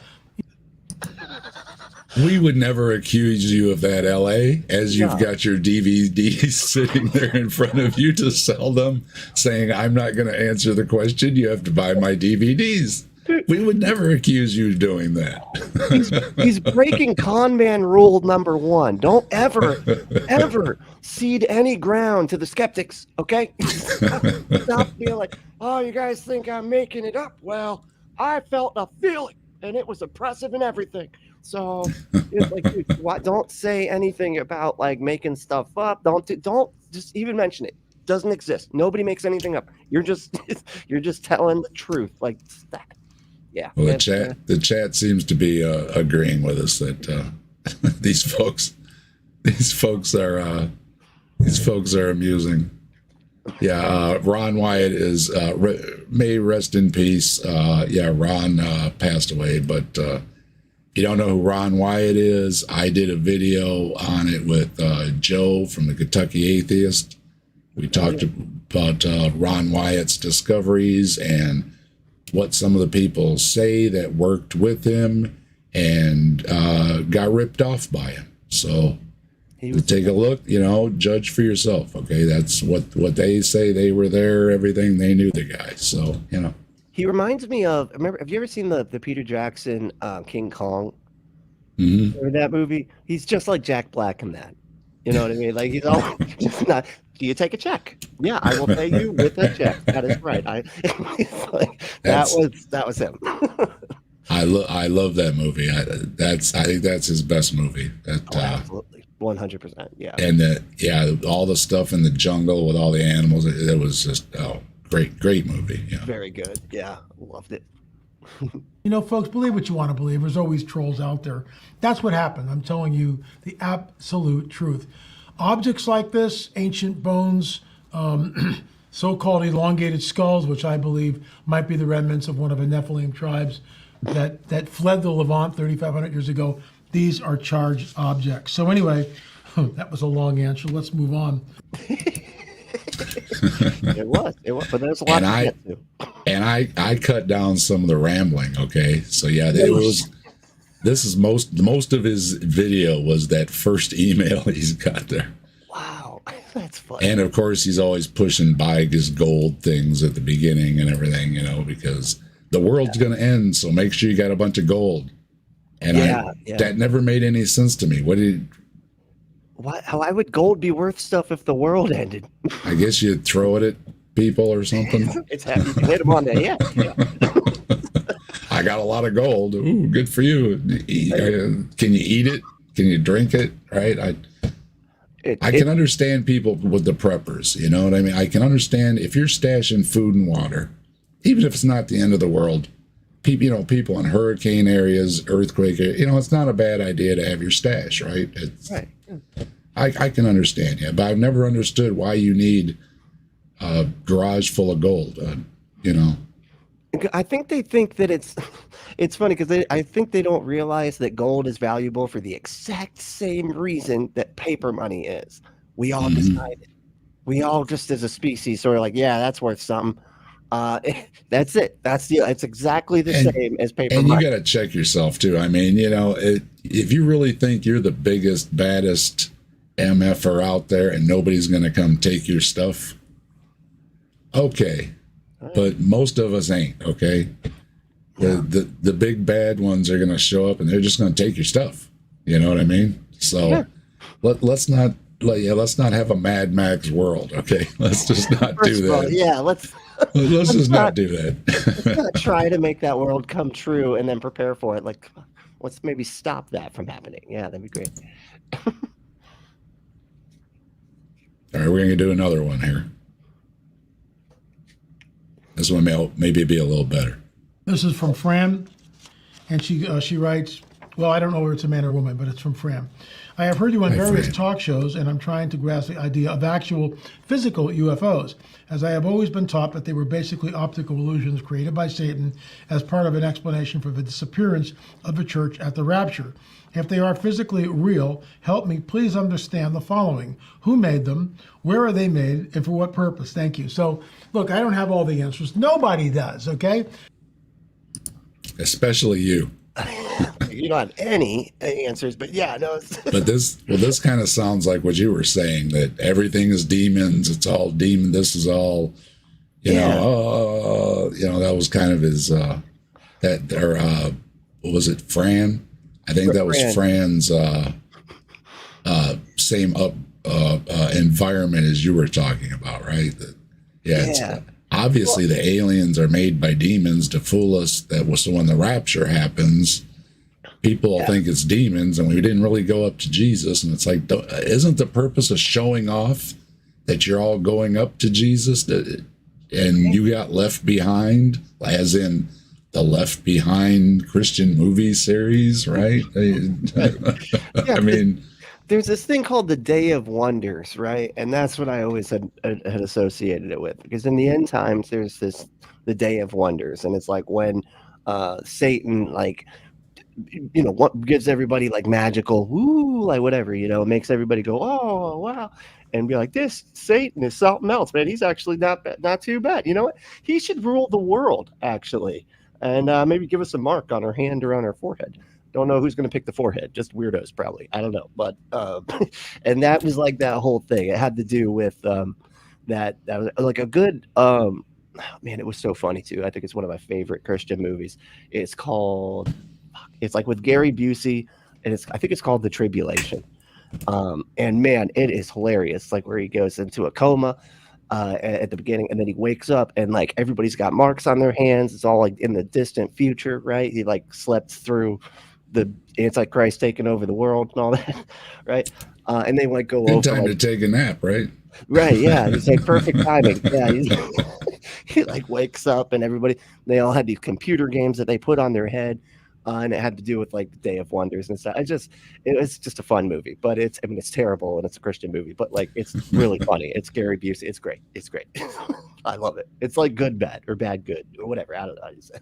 We would never accuse you of that, LA, as you've got your DVDs sitting there in front of you to sell them, saying, I'm not going to answer the question. You have to buy my DVDs. We would never accuse you of doing that. He's breaking con man rule number 1. Don't ever cede any ground to the skeptics, okay? Stop being like, oh, you guys think I'm making it up. Well, I felt a feeling, and it was oppressive and everything. So it's like, dude, don't say anything about like making stuff up. Don't just even mention it. Doesn't exist. Nobody makes anything up. You're just telling the truth. Like that. Yeah. Well, the chat seems to be agreeing with us that these folks are amusing. Yeah, Ron Wyatt is may rest in peace. Ron passed away, but if you don't know who Ron Wyatt is, I did a video on it with Joe from the Kentucky Atheist. We talked about Ron Wyatt's discoveries and what some of the people say that worked with him and got ripped off by him. So take a look, judge for yourself. Okay, that's what they say. They were there, everything. They knew the guy. So he reminds me of. Have you ever seen the Peter Jackson King Kong? Mm-hmm. Remember that movie? He's just like Jack Black in that. You know what I mean? Like he's all just not. Do you take a check? Yeah, I will pay you with a check. That is right. That was him. I love that movie. I think that's his best movie. Absolutely, 100%. Yeah. And all the stuff in the jungle with all the animals. It was just great movie. Yeah. Very good. Yeah, loved it. Folks, believe what you want to believe. There's always trolls out there. That's what happened. I'm telling you the absolute truth. Objects like this, ancient bones, so-called elongated skulls, which I believe might be the remnants of one of the Nephilim tribes that fled the Levant 3,500 years ago. These are charged objects. So anyway, that was a long answer. Let's move on. It was, but there's a lot to get to. And I cut down some of the rambling. Okay, so this is most of his video was that first email he's got there. Wow. That's funny. And of course, he's always pushing buy his gold things at the beginning and everything, because the world's going to end. So make sure you got a bunch of gold. And that never made any sense to me. Why would gold be worth stuff if the world ended? I guess you'd throw it at people or something. It's happy. You can hit them on the head. Yeah. I got a lot of gold. Ooh, good for you. Can you eat it? Can you drink it? Right? I can understand people with the preppers. You know what I mean? I can understand if you're stashing food and water, even if it's not the end of the world. People in hurricane areas, earthquake areas, it's not a bad idea to have your stash, right? Right. I can understand, but I've never understood why you need a garage full of gold, I think they think that it's funny because I think they don't realize that gold is valuable for the exact same reason that paper money is. We all decided. We all just as a species sort of like, yeah, that's worth something. That's it. It's exactly the same as paper money. And you got to check yourself too. I mean, if you really think you're the biggest, baddest MFer out there and nobody's going to come take your stuff, okay. But most of us ain't, okay? The big bad ones are going to show up and they're just going to take your stuff. You know what I mean? So let's not have a Mad Max world, okay? Let's just not do that. Let's just not do that. Let's not try to make that world come true and then prepare for it. Like, let's maybe stop that from happening. Yeah, that'd be great. All right, we're going to do another one here. This one may maybe be a little better. This is from Fran, and she writes, well, I don't know whether it's a man or a woman, but it's from Fran. I have heard you on various talk shows, and I'm trying to grasp the idea of actual physical UFOs, as I have always been taught that they were basically optical illusions created by Satan as part of an explanation for the disappearance of the church at the rapture. If they are physically real, help me please understand the following. Who made them? Where are they made? And for what purpose? Thank you. So, look, I don't have all the answers. Nobody does, okay? Especially you. You don't have any answers, but yeah, no. But this kind of sounds like what you were saying, that everything is demons. It's all demon. This is all, that was kind of his, what was it, Fran? I think that was Fran's same environment as you were talking about, right? It's obviously the aliens are made by demons to fool us. That was when the rapture happens, people think it's demons, and we didn't really go up to Jesus. And it's like, isn't the purpose of showing off that you're all going up to Jesus, and you got left behind, as in the Left Behind Christian movie series, right? I mean, there's this thing called the Day of Wonders, right? And that's what I always had associated it with, because in the end times, there's the Day of Wonders, and it's like when Satan, like, what gives everybody like magical, woo, like whatever, makes everybody go, oh wow, and be like, this Satan is something else, man. He's actually not too bad. You know what? He should rule the world, actually. And maybe give us a mark on our hand or on our forehead. Don't know who's going to pick the forehead. Just weirdos, probably. I don't know. But and that was like that whole thing. It had to do with that was like a good man. It was so funny too. I think it's one of my favorite Christian movies. It's called. It's like with Gary Busey, and I think it's called The Tribulation. And man, it is hilarious. Like where he goes into a coma. At the beginning, and then he wakes up and like everybody's got marks on their hands. It's all like in the distant future, right? He like slept through the Antichrist taking over the world and all that, right? And they like go over. Good time to take a nap, right? Right, yeah. It's like perfect timing. Yeah, he like wakes up and they all had these computer games that they put on their head. And it had to do with like the Day of Wonders and stuff. It was just a fun movie, but it's terrible and it's a Christian movie, but like it's really funny. It's Gary Busey. It's great. It's great. I love it. It's like good bad or bad good or whatever. I don't know how you say.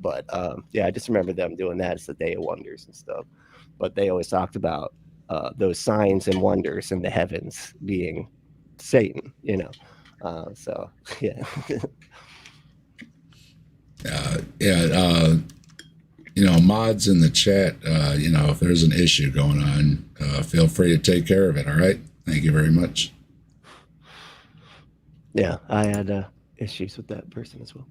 But I just remember them doing that. It's the Day of Wonders and stuff. But they always talked about those signs and wonders in the heavens being Satan. So yeah. Mods in the chat, if there's an issue going on, feel free to take care of it. All right. Thank you very much. Yeah, I had issues with that person as well.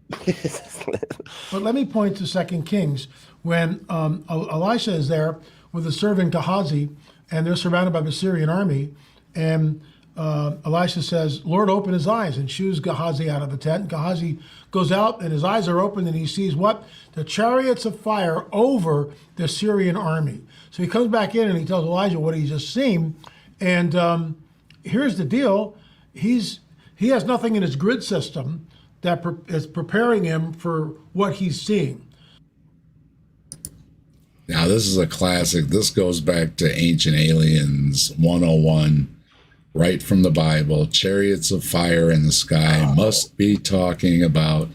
But let me point to Second Kings when Elisha is there with his servant Gehazi, and they're surrounded by the Syrian army. And Elisha says, "Lord, open his eyes," and shoos Gehazi out of the tent. Gehazi goes out, and his eyes are open, and he sees what? The chariots of fire over the Syrian army. So he comes back in, and he tells Elijah what he's just seen. And here's the deal: he has nothing in his grid system that is preparing him for what he's seeing. Now, this is a classic. This goes back to Ancient Aliens 101, right from the Bible. Chariots of fire in the sky must be talking about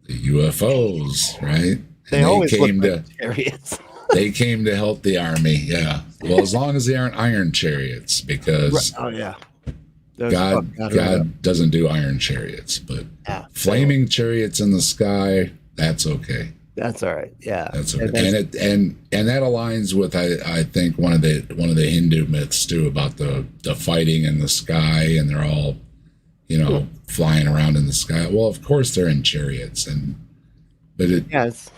the UFOs, right? They always look like chariots. They came to help the army, yeah. Well, as long as they aren't iron chariots, because oh yeah, God doesn't do iron chariots, but flaming chariots in the sky, that's okay. That's all right. Yeah, that's okay. And that aligns with I think one of the Hindu myths too about the fighting in the sky, and they're all flying around in the sky. Well, of course they're in chariots, but it's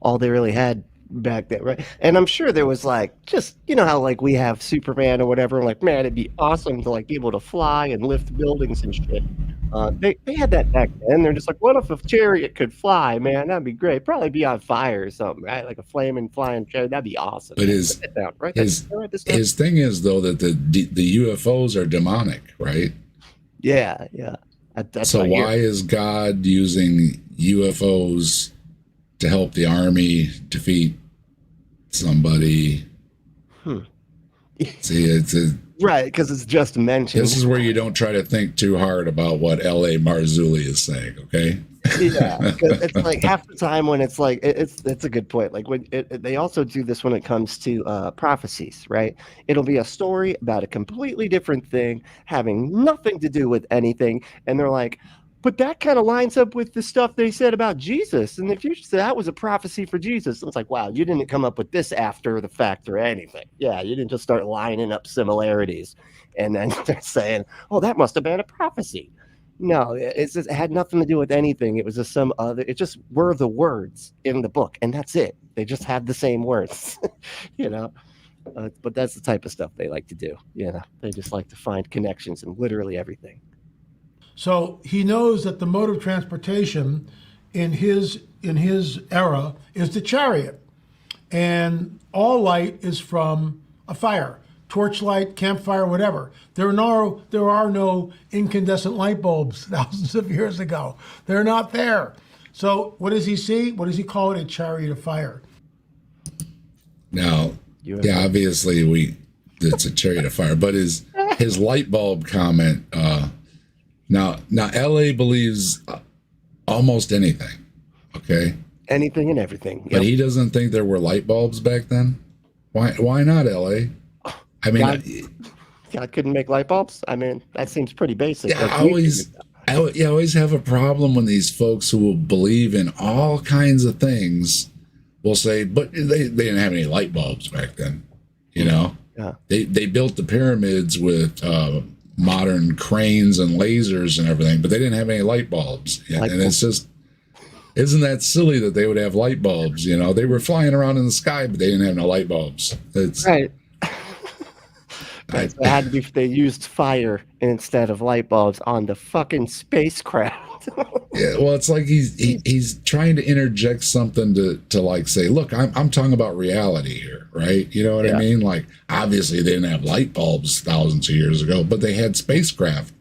all they really had back then, right? And I'm sure there was just how we have Superman or whatever, man, it'd be awesome to be able to fly and lift buildings and shit. They had that back then. They're just what if a chariot could fly, man? That'd be great. Probably be on fire or something, right? Like a flaming flying chariot. That'd be awesome. But his thing is though that the UFOs are demonic, right? Yeah. That's so why is God using UFOs to help the army defeat somebody? See, it's right, because it's just mentioned. This is where you don't try to think too hard about what L.A. Marzulli is saying, okay? Yeah, because it's half the time when it's a good point. When they also do this when it comes to prophecies, right? It'll be a story about a completely different thing, having nothing to do with anything, and they're like, but that kind of lines up with the stuff they said about Jesus. And if you said that was a prophecy for Jesus, it's wow, you didn't come up with this after the fact or anything. Yeah, you didn't just start lining up similarities and then they're saying, oh, that must have been a prophecy. No, it had nothing to do with anything. It was just it just were the words in the book, and that's it. They just had the same words, But that's the type of stuff they like to do. They just like to find connections in literally everything. So he knows that the mode of transportation in his era is the chariot, and all light is from a fire, torchlight, campfire, whatever. There are no incandescent light bulbs thousands of years ago. They're not there. So what does he see? What does he call it? A chariot of fire. Now, obviously it's a chariot of fire, but his light bulb comment. Now, LA believes almost anything, okay? Anything and everything. Yep. But he doesn't think there were light bulbs back then? Why not LA? I mean, God couldn't make light bulbs? I mean, that seems pretty basic. Yeah, I always have a problem when these folks who will believe in all kinds of things will say, but they didn't have any light bulbs back then, Yeah. They built the pyramids with modern cranes and lasers and everything, but they didn't have any light bulbs. And it's just, isn't that silly that they would have light bulbs? They were flying around in the sky, but they didn't have no light bulbs. It's right. It had to be, they used fire instead of light bulbs on the fucking spacecraft. Yeah, well, it's like he's trying to interject something to say, look, I'm talking about reality here, right? You know what I mean? Obviously they didn't have light bulbs thousands of years ago, but they had spacecraft.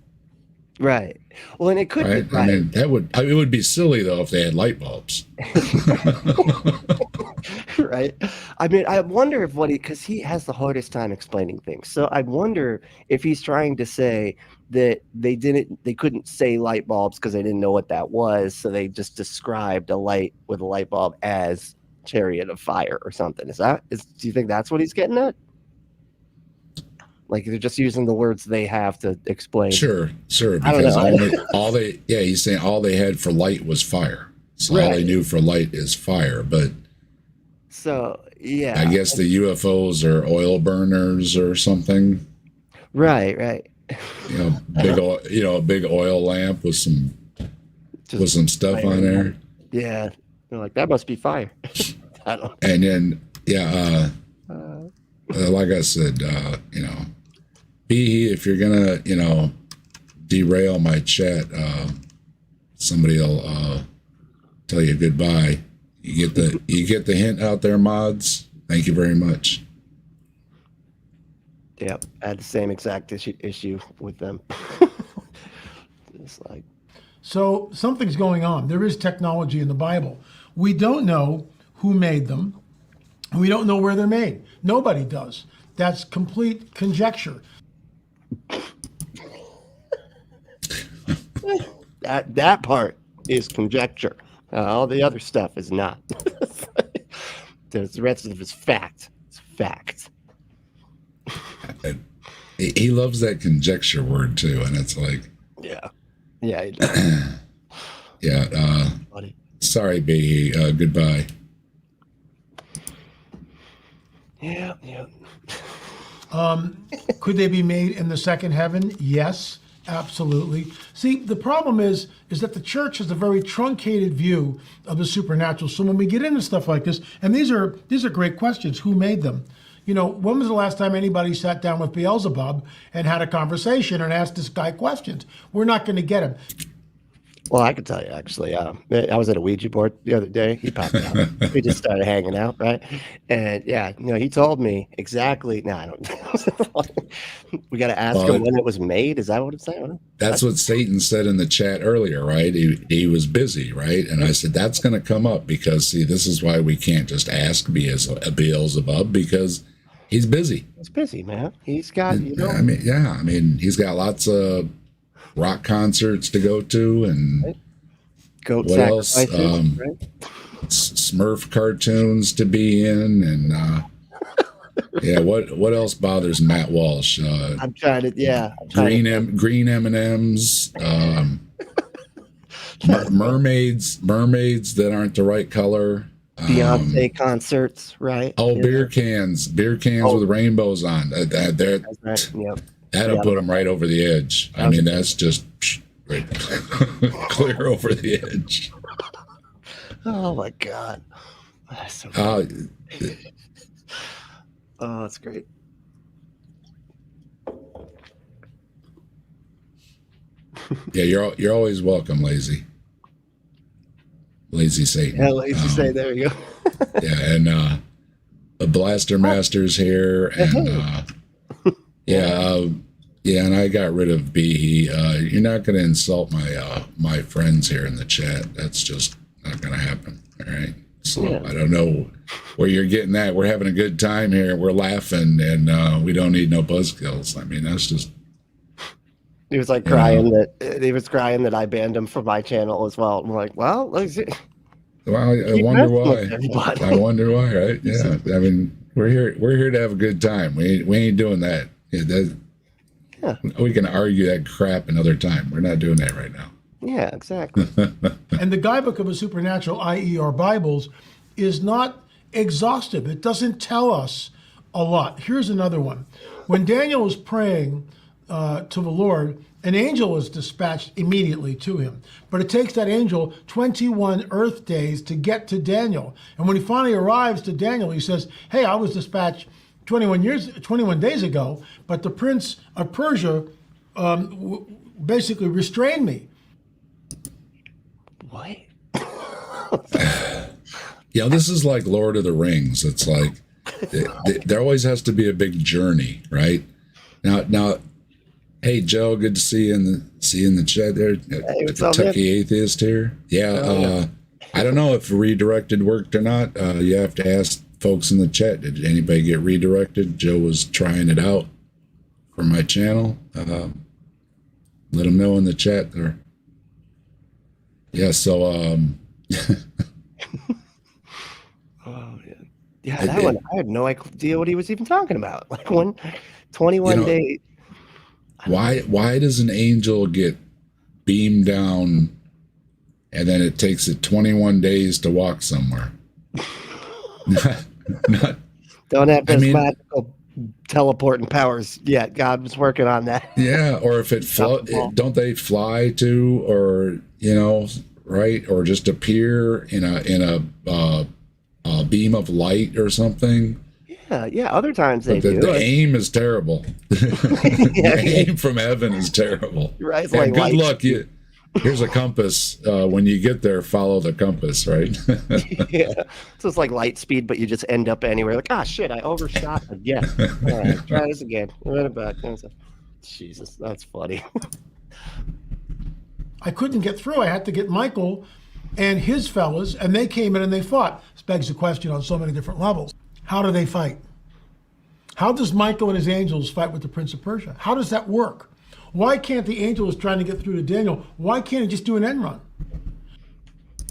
Right. Well, and it could be. Right. I mean, it would be silly though if they had light bulbs. Right. I mean, I wonder if because he has the hardest time explaining things. So I wonder if he's trying to say that they couldn't say light bulbs because they didn't know what that was. So they just described a light with a light bulb as chariot of fire or something. Do you think that's what he's getting at? They're just using the words they have to explain. Sure. Because he's saying all they had for light was fire. So all they knew for light is fire. But so yeah, I guess the UFOs are oil burners or something. Right. a big oil lamp with some stuff on there. Yeah, they're like, that must be fire. I don't. And then like I said, if you're gonna derail my chat, somebody will tell you goodbye. You get the hint out there, mods. Thank you very much. Yep, I had the same exact issue with them. It's like, so something's going on. There is technology in the Bible. We don't know who made them. We don't know where they're made. Nobody does. That's complete conjecture. That part is conjecture. All the other stuff is not. The rest of it is fact. It's fact. He loves that conjecture word too, and it's like, yeah. Yeah. Sorry, B. Goodbye. Yeah. Could they be made in the second heaven? Yes, absolutely. See, the problem is that the church has a very truncated view of the supernatural. So when we get into stuff like this, and these are great questions. Who made them? When was the last time anybody sat down with Beelzebub and had a conversation and asked this guy questions? We're not going to get him. Well, I could tell you, actually. I was at a Ouija board the other day. He popped out. We just started hanging out, right? And, he told me exactly. No, I don't. We got to ask him when it was made. Is that what it's saying? That's what Satan said in the chat earlier, right? He was busy, right? And I said, that's going to come up because, see, this is why we can't just ask Beelzebub, because he's busy. He's busy, man. He's got, he's got lots of rock concerts to go to, and goat what else? Right? Smurf cartoons to be in, and what else bothers Matt Walsh? I'm trying to, green M&Ms, mermaids that aren't the right color. Beyonce concerts, right? Oh, beer cans with rainbows on. That's right. Yep. That'll put them right over the edge. I mean, that's just right, clear over the edge. Oh my God. That's so oh, that's great. Yeah, you're always welcome, Lazy Satan. Yeah, Lazy Satan. There you go. Yeah, and the Blaster Master's here, and and I got rid of B. You're not going to insult my friends here in the chat. That's just not going to happen. All right. So I don't know where you're getting that. We're having a good time here. We're laughing, and we don't need no buzzkills. I mean, that's just. He was like crying that I banned him from my channel as well. I'm like, well, let's see. Well, I wonder why. I wonder why, right? Yeah. I mean, we're here to have a good time. We ain't doing that. We can argue that crap another time. We're not doing that right now. Yeah, exactly. And the Guidebook of the Supernatural, i.e. our Bibles, is not exhaustive. It doesn't tell us a lot. Here's another one. When Daniel was praying to the Lord, an angel was dispatched immediately to him. But it takes that angel 21 Earth days to get to Daniel. And when he finally arrives to Daniel, he says, hey, I was dispatched 21 days ago, but the prince of Persia basically restrained me. What? This is like Lord of the Rings. It's like there always has to be a big journey, right? Now, hey Joe, good to see you in the chat there. Hey, Kentucky Atheist here. Yeah, I don't know if redirected worked or not. You have to ask folks in the chat. Did anybody get redirected? Joe was trying it out for my channel. Let him know in the chat there. Yeah, so that one I had no idea what he was even talking about. Like 21 days. Why does an angel get beamed down and then it takes it 21 days to walk somewhere? Not don't have this magical teleporting powers yet. God was working on that. Yeah, or if don't they fly too, or right, or just appear in a beam of light or something? Yeah. Other times they do. The aim is terrible. The aim from heaven is terrible. Right. It's yeah, like good luck. Here's a compass. When you get there, follow the compass, right? Yeah. So it's like light speed, but you just end up anywhere. Like, shit, I overshot again. All right, try this again. Run it back. Jesus, that's funny. I couldn't get through. I had to get Michael and his fellas, and they came in and they fought. This begs the question on so many different levels. How do they fight? How does Michael and his angels fight with the Prince of Persia? How does that work? Why can't the angel is trying to get through to Daniel? Why can't he just do an end run?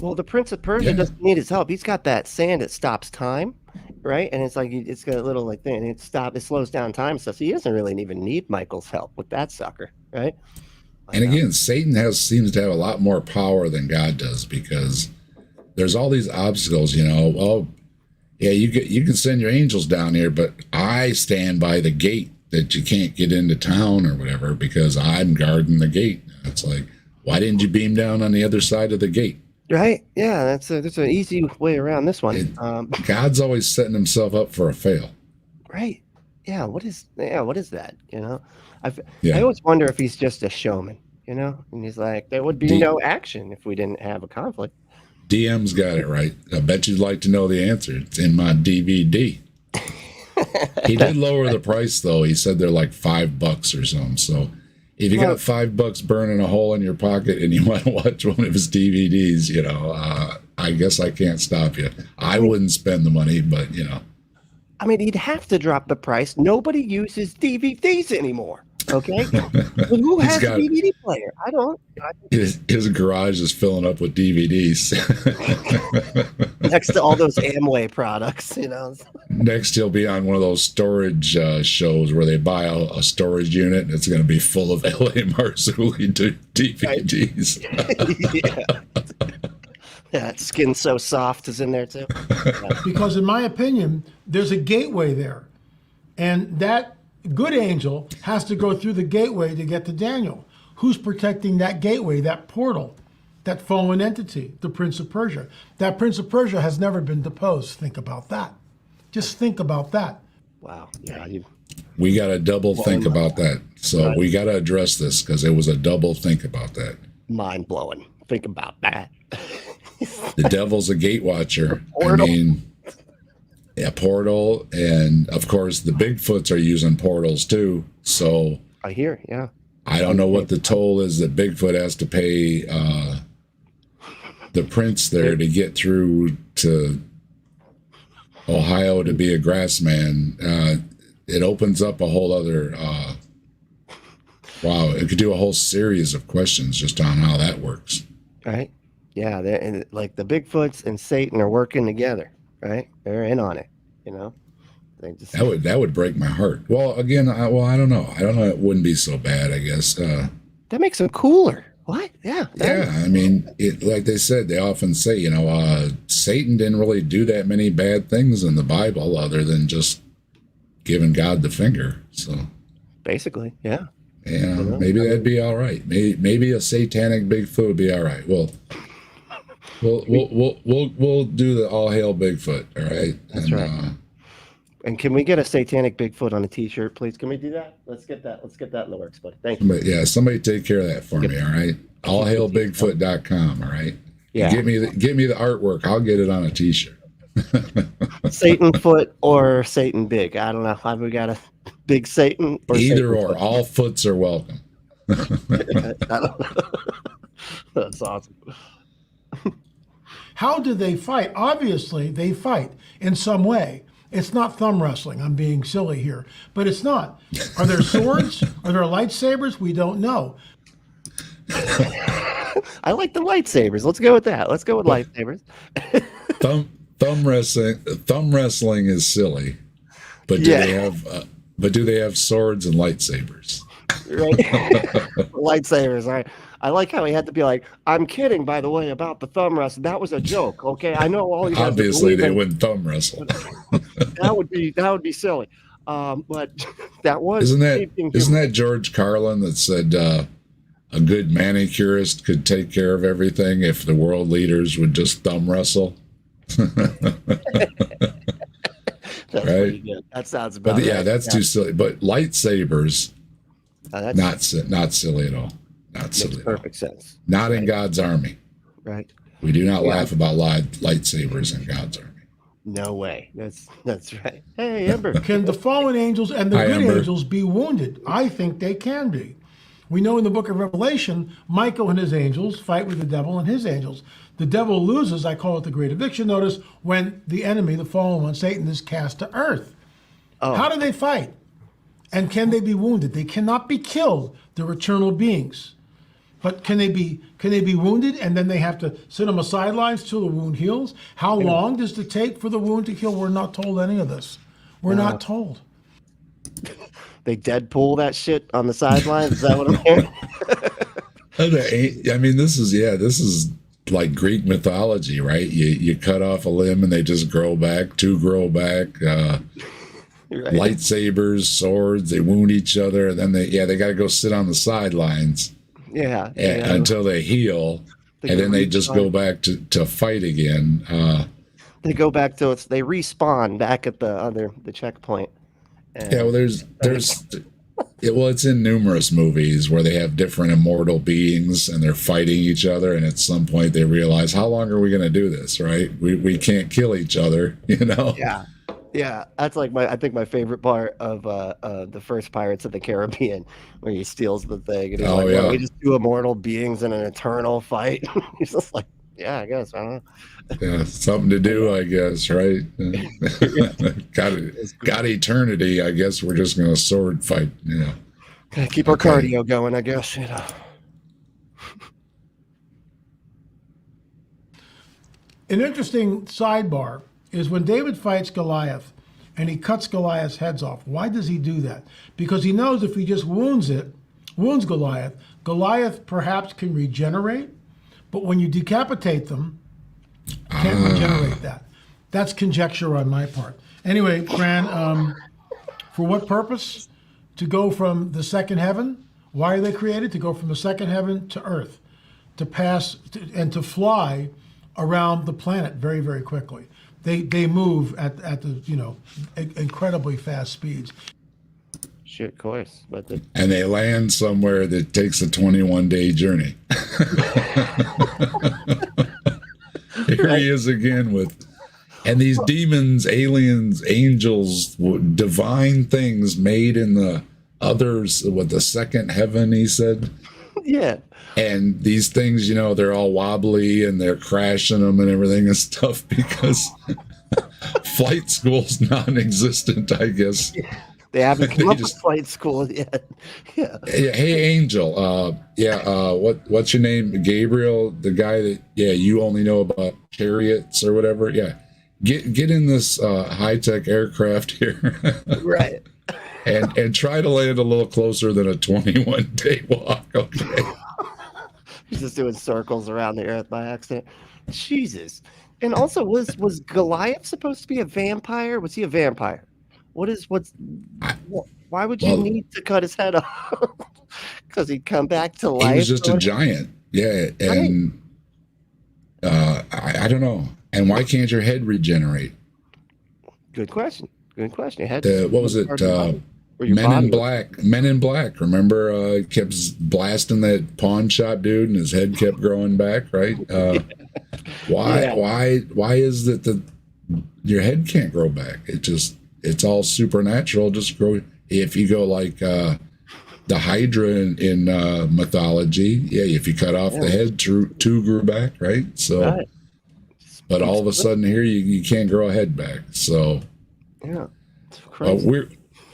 Well, the Prince of Persia doesn't need his help. He's got that sand that stops time, right? And it's like it's got a little like thing. It slows down time stuff. So he doesn't really even need Michael's help with that sucker, right? And again, Satan seems to have a lot more power than God does, because there's all these obstacles. Well, yeah, you can send your angels down here, but I stand by the gate that you can't get into town or whatever because I'm guarding the gate. It's like, why didn't you beam down on the other side of the gate? Right? Yeah, that's an easy way around this one. God's always setting himself up for a fail. Right? Yeah. What is that? I always wonder if he's just a showman. And he's like, there would be no action if we didn't have a conflict. DM's got it right. I bet you'd like to know the answer. It's in my DVD. He did lower the price, though. He said they're like $5 or something. So if you got $5 burning a hole in your pocket and you want to watch one of his DVDs, I guess I can't stop you. I wouldn't spend the money, but I mean, he'd have to drop the price. Nobody uses DVDs anymore. Okay, who has a DVD player? I don't. His garage is filling up with DVDs. Next to all those Amway products, Next, he'll be on one of those storage shows where they buy a storage unit, and it's going to be full of L.A. Marzulli DVDs. Yeah, Skin So Soft is in there too. Because in my opinion, there's a gateway there, and that good angel has to go through the gateway to get to Daniel. Who's protecting that gateway, that portal, that fallen entity, the Prince of Persia? That Prince of Persia has never been deposed. Think about that. Just think about that. Wow. Yeah. We got to double think about that. So we got to address this because it was a double think about that. Mind blowing. Think about that. The devil's a gate watcher. I mean, a portal, and of course the Bigfoots are using portals too. So I hear, yeah. I don't know what the toll is that Bigfoot has to pay the prince there to get through to Ohio to be a grassman. It opens up a whole other wow, it could do a whole series of questions just on how that works. Right. Yeah, and like the Bigfoots and Satan are working together. Right, they're in on it, They just that would break my heart. Well, again, I don't know. It wouldn't be so bad, I guess. That makes them cooler. What? Yeah. I mean, like they said, they often say, Satan didn't really do that many bad things in the Bible, other than just giving God the finger. So basically, yeah. Yeah, maybe that'd be all right. Maybe a satanic Bigfoot would be all right. Well. We'll do the all hail Bigfoot, all right? That's right. And can we get a satanic Bigfoot on a T-shirt, please? Can we do that? Let's get that in the works, buddy. Thank you. Somebody take care of that for me, all right? Allhailbigfoot.com, all right? Yeah. Give me the artwork. I'll get it on a T-shirt. Satan foot or Satan big. I don't know. Have we got a big Satan or either Satan or? Foot? All foots are welcome. I don't know. That's awesome. How do they fight? Obviously, they fight in some way. It's not thumb wrestling. I'm being silly here, but it's not. Are there swords? Are there lightsabers? We don't know. I like the lightsabers. Let's go with that. Let's go with lightsabers. Thumb wrestling is silly, but do they have swords and lightsabers? Right. Lightsabers. All right. I like how he had to be like, I'm kidding, by the way, about the thumb wrestling. That was a joke. Okay. I know all you guys obviously they wouldn't thumb wrestle. That would be silly. But that was isn't that George Carlin that said a good manicurist could take care of everything if the world leaders would just thumb wrestle? That's right? pretty good. That sounds about But yeah, right. that's too silly. But lightsabers, That's not silly at all. Not silly. makes perfect sense. Not in God's army. Right. We do not laugh about lightsabers in God's army. No way. That's right. Hey, Ember. Can the fallen angels and the Hi, good Amber. angels be wounded? I think they can be. We know in the book of Revelation, Michael and his angels fight with the devil and his angels. The devil loses, I call it the great eviction notice, when the enemy, the fallen one, Satan, is cast to earth. Oh. How do they fight? And can they be wounded? They cannot be killed. They're eternal beings. But can they be wounded and then they have to sit on the sidelines till the wound heals? How long does it take for the wound to heal? We're not told any of this. We're not told. They Deadpool that shit on the sidelines. Is that what I'm hearing? I mean, this is like Greek mythology, right? You cut off a limb and they just grow back, two grow back. Right. Lightsabers, swords, they wound each other, and then they got to go sit on the sidelines until they heal, and then they just go back to fight again. They go back to they respawn back at the checkpoint. Yeah, well, it's in numerous movies where they have different immortal beings and they're fighting each other, and at some point they realize, how long are we going to do this? Right? We can't kill each other, you know? Yeah, that's like I think my favorite part of the first Pirates of the Caribbean, where he steals the thing and he's like, well, we just two immortal beings in an eternal fight. He's just like, yeah, I guess, I don't know. Yeah, something to do, I guess, right? got eternity. I guess we're just going to sword fight, you know. Gotta keep our cardio going, I guess, you know. An interesting sidebar is when David fights Goliath and he cuts Goliath's heads off. Why does he do that? Because he knows if he just wounds Goliath, Goliath perhaps can regenerate, but when you decapitate them, can't regenerate that. That's conjecture on my part. Anyway, Fran, for what purpose? To go from the second heaven? Why are they created? To go from the second heaven to earth, to pass and to fly around the planet very, very quickly. They move at the incredibly fast speeds. Shit, of course, and they land somewhere that takes a 21-day journey. Here he is again and these demons, aliens, angels, divine things made in the others, the second heaven, he said. Yeah. And these things, they're all wobbly and they're crashing them and everything and stuff because flight school's non-existent, I guess. Yeah. They haven't come up with flight school yet. Yeah. Hey, Angel. What's your name? Gabriel, the guy that you only know about chariots or whatever. Yeah. Get in this high-tech aircraft here. Right. And try to land a little closer than a 21-day walk. Okay. He's just doing circles around the earth by accident. Jesus. And also, was Goliath supposed to be a vampire? Was he a vampire? Why would you need to cut his head off? Because he'd come back to life. He was just a giant. Yeah. And I don't know. And why can't your head regenerate? Good question. What was it? Men in Black. Remember, kept blasting that pawn shop dude, and his head kept growing back. Right? Why is it your head can't grow back? It's all supernatural. Just grow. If you go like the Hydra in mythology, if you cut off the head, two grew back. Right? So. Right. But all of a sudden here, you can't grow a head back. So yeah, it's crazy.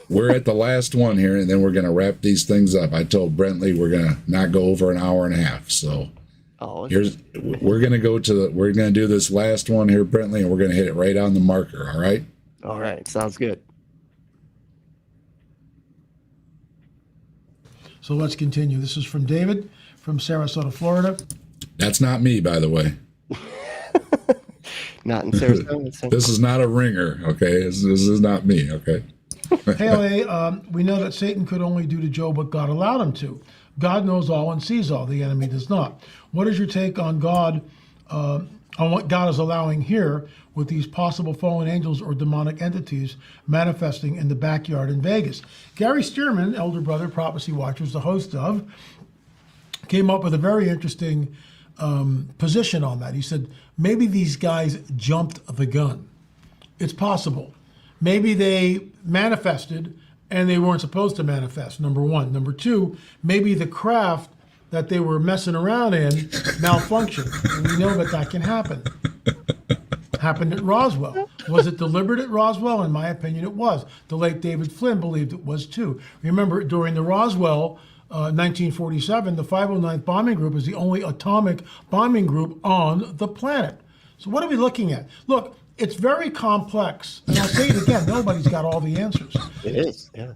We're at the last one here, and then we're going to wrap these things up. I told Brently we're going to not go over an hour and a half. So we're going to do this last one here, Brently, and we're going to hit it right on the marker. All right. All right. Sounds good. So let's continue. This is from David from Sarasota, Florida. That's not me, by the way. Not in Sarasota. This is not a ringer, okay? This is not me, okay? Hey, we know that Satan could only do to Job what God allowed him to. God knows all and sees all. The enemy does not. What is your take on God, on what God is allowing here with these possible fallen angels or demonic entities manifesting in the backyard in Vegas? Gary Stearman, elder brother, Prophecy Watchers, the host of, came up with a very interesting position on that. He said, maybe these guys jumped the gun. It's possible. Maybe they manifested and they weren't supposed to manifest, number one. Number two, maybe the craft that they were messing around in malfunctioned. And we know that can happen. Happened at Roswell. Was it deliberate at Roswell? In my opinion, it was. The late David Flynn believed it was too. Remember, during the Roswell 1947, the 509th Bombing Group is the only atomic bombing group on the planet. So what are we looking at? Look, it's very complex. And I'll say it again, nobody's got all the answers. It is, yeah.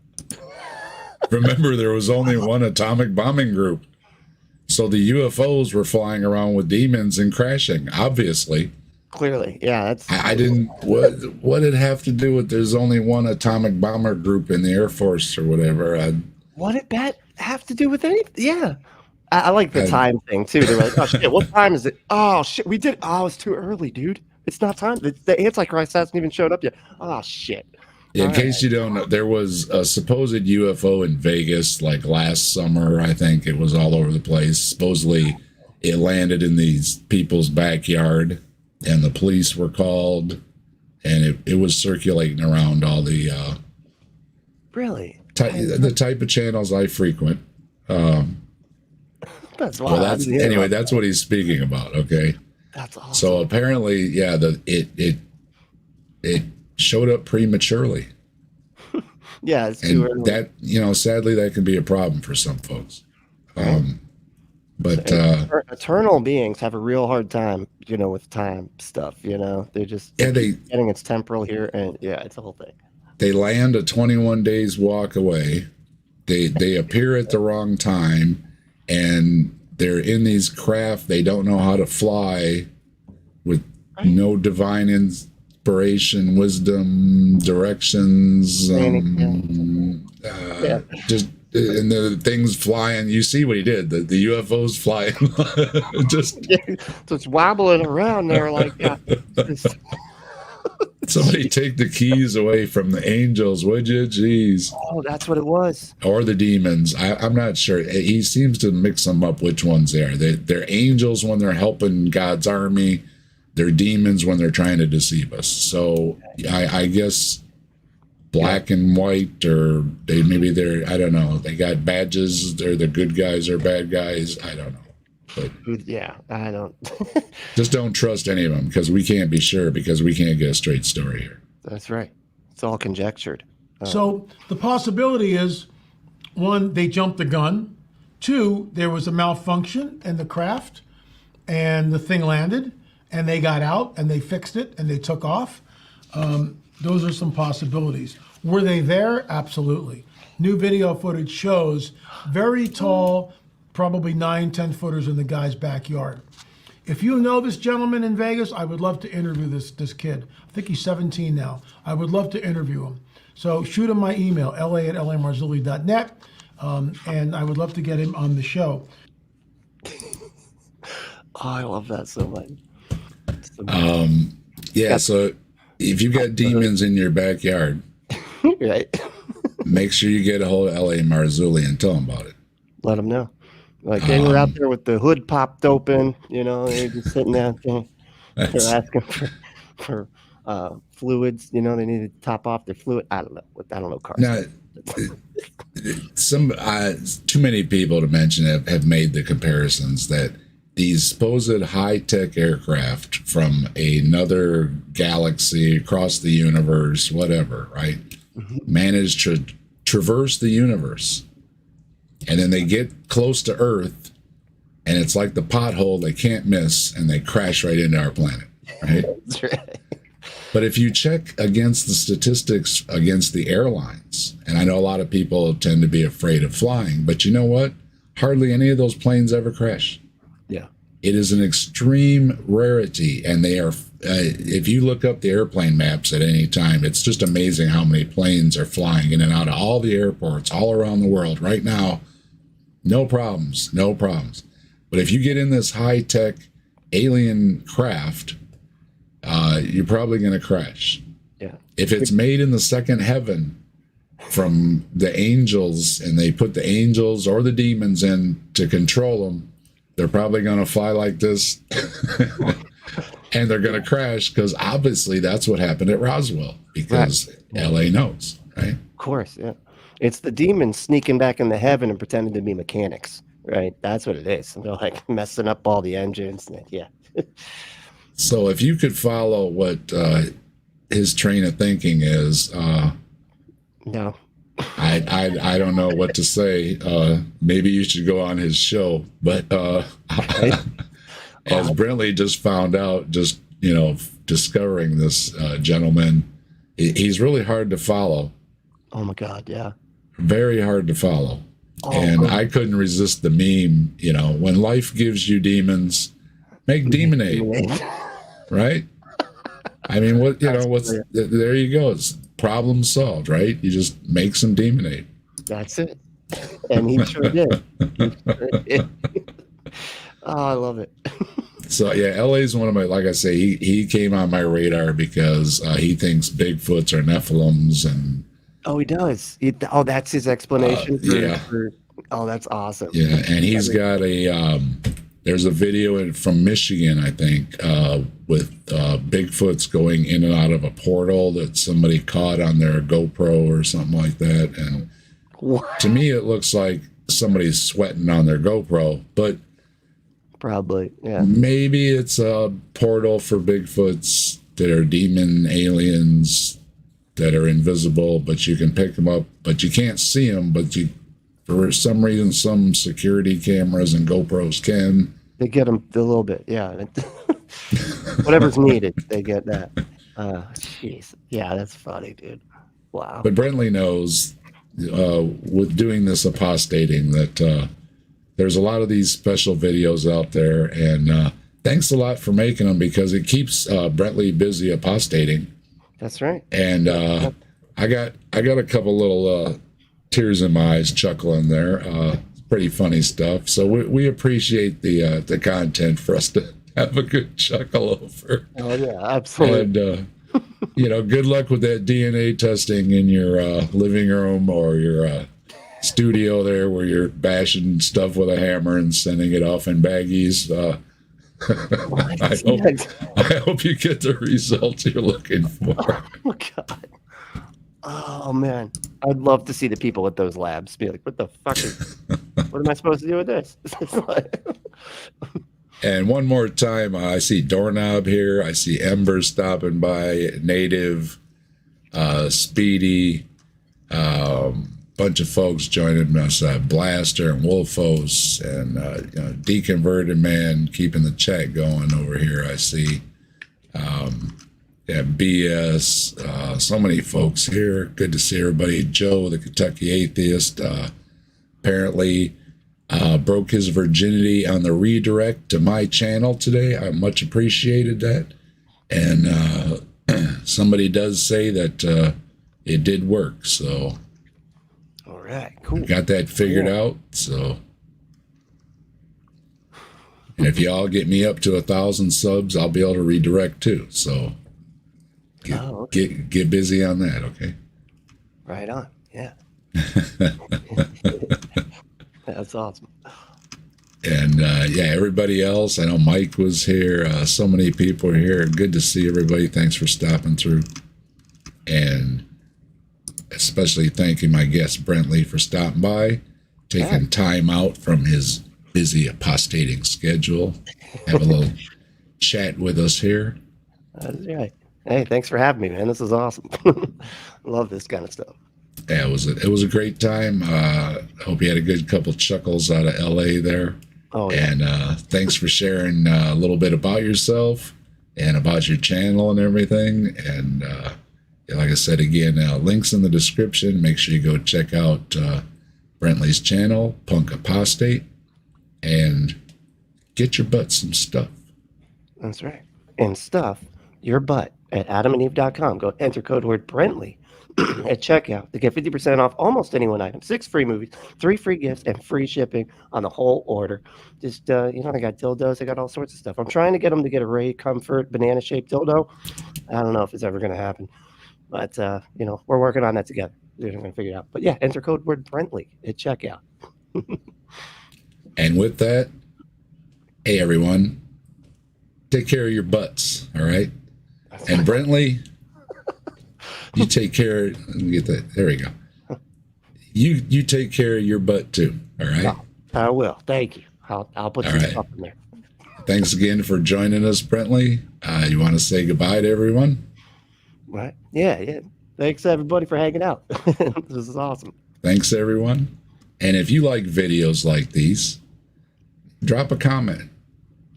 Remember, there was only one atomic bombing group. So the UFOs were flying around with demons and crashing, obviously. Clearly, yeah. That's. I didn't. What did it have to do with there's only one atomic bomber group in the Air Force or whatever? What did that have to do with anything? Yeah. I like the time thing, too. They were like, oh, shit, what time is it? Oh, shit, we did. Oh, it's too early, dude. It's not time. The Antichrist hasn't even showed up yet. Oh, shit. In case you don't know, there was a supposed UFO in Vegas like last summer. I think it was all over the place. Supposedly it landed in these people's backyard and the police were called and it was circulating around all the really the type of channels I frequent. That's wild. Well, anyway, that's what he's speaking about. Okay. That's awesome. So apparently, yeah, it showed up prematurely. Yeah, it's too early. That, sadly, that can be a problem for some folks. But eternal beings have a real hard time, with time stuff. They're just getting its temporal here, and it's a whole thing. They land a 21 days walk away. They appear at the wrong time, and they're in these craft they don't know how to fly, with no divine inspiration, wisdom, directions, just and the things flying. You see what he did? The UFOs flying, just wobbling around there like Somebody take the keys away from the angels, would you? Jeez. Oh, that's what it was. Or the demons. I'm not sure. He seems to mix them up which ones they are. They're angels when they're helping God's army. They're demons when they're trying to deceive us. So I guess black and white, or they're I don't know. They got badges. They're the good guys or bad guys. I don't know. But I don't. Just don't trust any of them because we can't be sure because we can't get a straight story here. That's right. It's all conjectured. So the possibility is, one, they jumped the gun. Two, there was a malfunction in the craft and the thing landed and they got out and they fixed it and they took off. Those are some possibilities. Were they there? Absolutely. New video footage shows very tall, probably 9-10 footers in the guy's backyard. If you know this gentleman in Vegas, I would love to interview this kid. I think he's 17 now. I would love to interview him. So shoot him my email, la@lamarzulli.net, and I would love to get him on the show. I love that so much. So if you've got demons in your backyard, right, make sure you get a hold of L.A. Marzulli and tell him about it. Let him know. Like they were out there with the hood popped open, they're just sitting there. They're asking for fluids. They needed to top off their fluid. I don't know cars. Now, too many people to mention have made the comparisons that these supposed high-tech aircraft from another galaxy across the universe, whatever, right, managed to traverse the universe. And then they get close to Earth, and it's like the pothole they can't miss, and they crash right into our planet, right? That's right. But if you check against the statistics against the airlines, and I know a lot of people tend to be afraid of flying, but you know what? Hardly any of those planes ever crash. Yeah. It is an extreme rarity, and they are. If you look up the airplane maps at any time, it's just amazing how many planes are flying in and out of all the airports all around the world right now. No problems, no problems. But if you get in this high-tech alien craft, you're probably going to crash. Yeah. If it's made in the second heaven from the angels, and they put the angels or the demons in to control them, they're probably going to fly like this. And they're going to crash, because obviously that's what happened at Roswell, because LA knows, right? Of course, yeah. It's the demons sneaking back into heaven and pretending to be mechanics, right? That's what it is. They're like messing up all the engines. Yeah. So if you could follow what his train of thinking is, No. I don't know what to say. Maybe you should go on his show, but as Brently just found out, just discovering this gentleman, he's really hard to follow. Oh my God, yeah. Very hard to follow. And I couldn't resist the meme, when life gives you demons, make demonade, right? I mean, there you go. It's problem solved, right? You just make some demonade. That's it. And he sure did. Oh, I love it. So yeah, LA's one of my, like I say, he came on my radar because he thinks Bigfoots are Nephilims, and oh, he does. That's his explanation. Oh, that's awesome. Yeah, and he's got there's a video from Michigan, I think, with Bigfoots going in and out of a portal that somebody caught on their GoPro or something like that. And to me, it looks like somebody's sweating on their GoPro, but probably, yeah. Maybe it's a portal for Bigfoots that are demon aliens that are invisible, but you can pick them up, but you can't see them, but for some reason, some security cameras and GoPros can. They get them a little bit, yeah. Whatever's needed, they get that. Jeez. Yeah, that's funny, dude. Wow. But Brently knows, with doing this apostating, that there's a lot of these special videos out there, and thanks a lot for making them, because it keeps Brently busy apostating. That's right. And I got a couple little tears in my eyes chuckling there. Pretty funny stuff. So we appreciate the content for us to have a good chuckle over. Oh yeah, absolutely. And good luck with that DNA testing in your living room or your studio there, where you're bashing stuff with a hammer and sending it off in baggies. I hope you get the results you're looking for. Oh God. Oh man, I'd love to see the people at those labs be like, "What the fuck what am I supposed to do with this?" And one more time, I see Doorknob here. I see Ember stopping by, Native, Speedy, bunch of folks joining us, Blaster and Wolfos, and Deconverted Man keeping the chat going over here. I see. BS, so many folks here. Good to see everybody. Joe, the Kentucky Atheist, apparently broke his virginity on the redirect to my channel today. I much appreciated that. And somebody does say that it did work. So, all right, cool. Got that figured out. So, and if y'all get me up to 1,000 subs, I'll be able to redirect too. So. Get busy on that, okay? Right on, yeah. That's awesome. And everybody else. I know Mike was here. So many people are here. Good to see everybody. Thanks for stopping through. And especially thanking my guest Brently for stopping by, taking time out from his busy apostating schedule. Have a little chat with us here. That's right. Hey, thanks for having me, man. This is awesome. Love this kind of stuff. Yeah, it was a great time. Hope you had a good couple chuckles out of LA there. Oh, yeah. And thanks for sharing a little bit about yourself and about your channel and everything. And like I said, again, links in the description. Make sure you go check out Brently's channel, Punk Apostate. And get your butt some stuff. That's right. And stuff your butt at adamandeve.com. Go enter code word Brently at checkout to get 50% off almost any one item. 6 free movies, 3 free gifts, and free shipping on the whole order. Just, they got dildos. They got all sorts of stuff. I'm trying to get them to get a Ray Comfort banana-shaped dildo. I don't know if it's ever going to happen. But, we're working on that together. We're going to figure it out. But, yeah, enter code word Brently at checkout. And with that, hey, everyone, take care of your butts, all right? And Brently, you take care. Let me get that. There we go. You take care of your butt too. All right. Oh, I will. Thank you. I'll put some stuff in there. Thanks again for joining us, Brently. You want to say goodbye to everyone? Right. Yeah. Thanks everybody for hanging out. This is awesome. Thanks everyone. And if you like videos like these, drop a comment,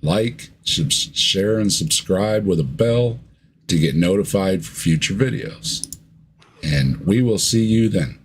like, share, and subscribe with a bell to get notified for future videos. And we will see you then.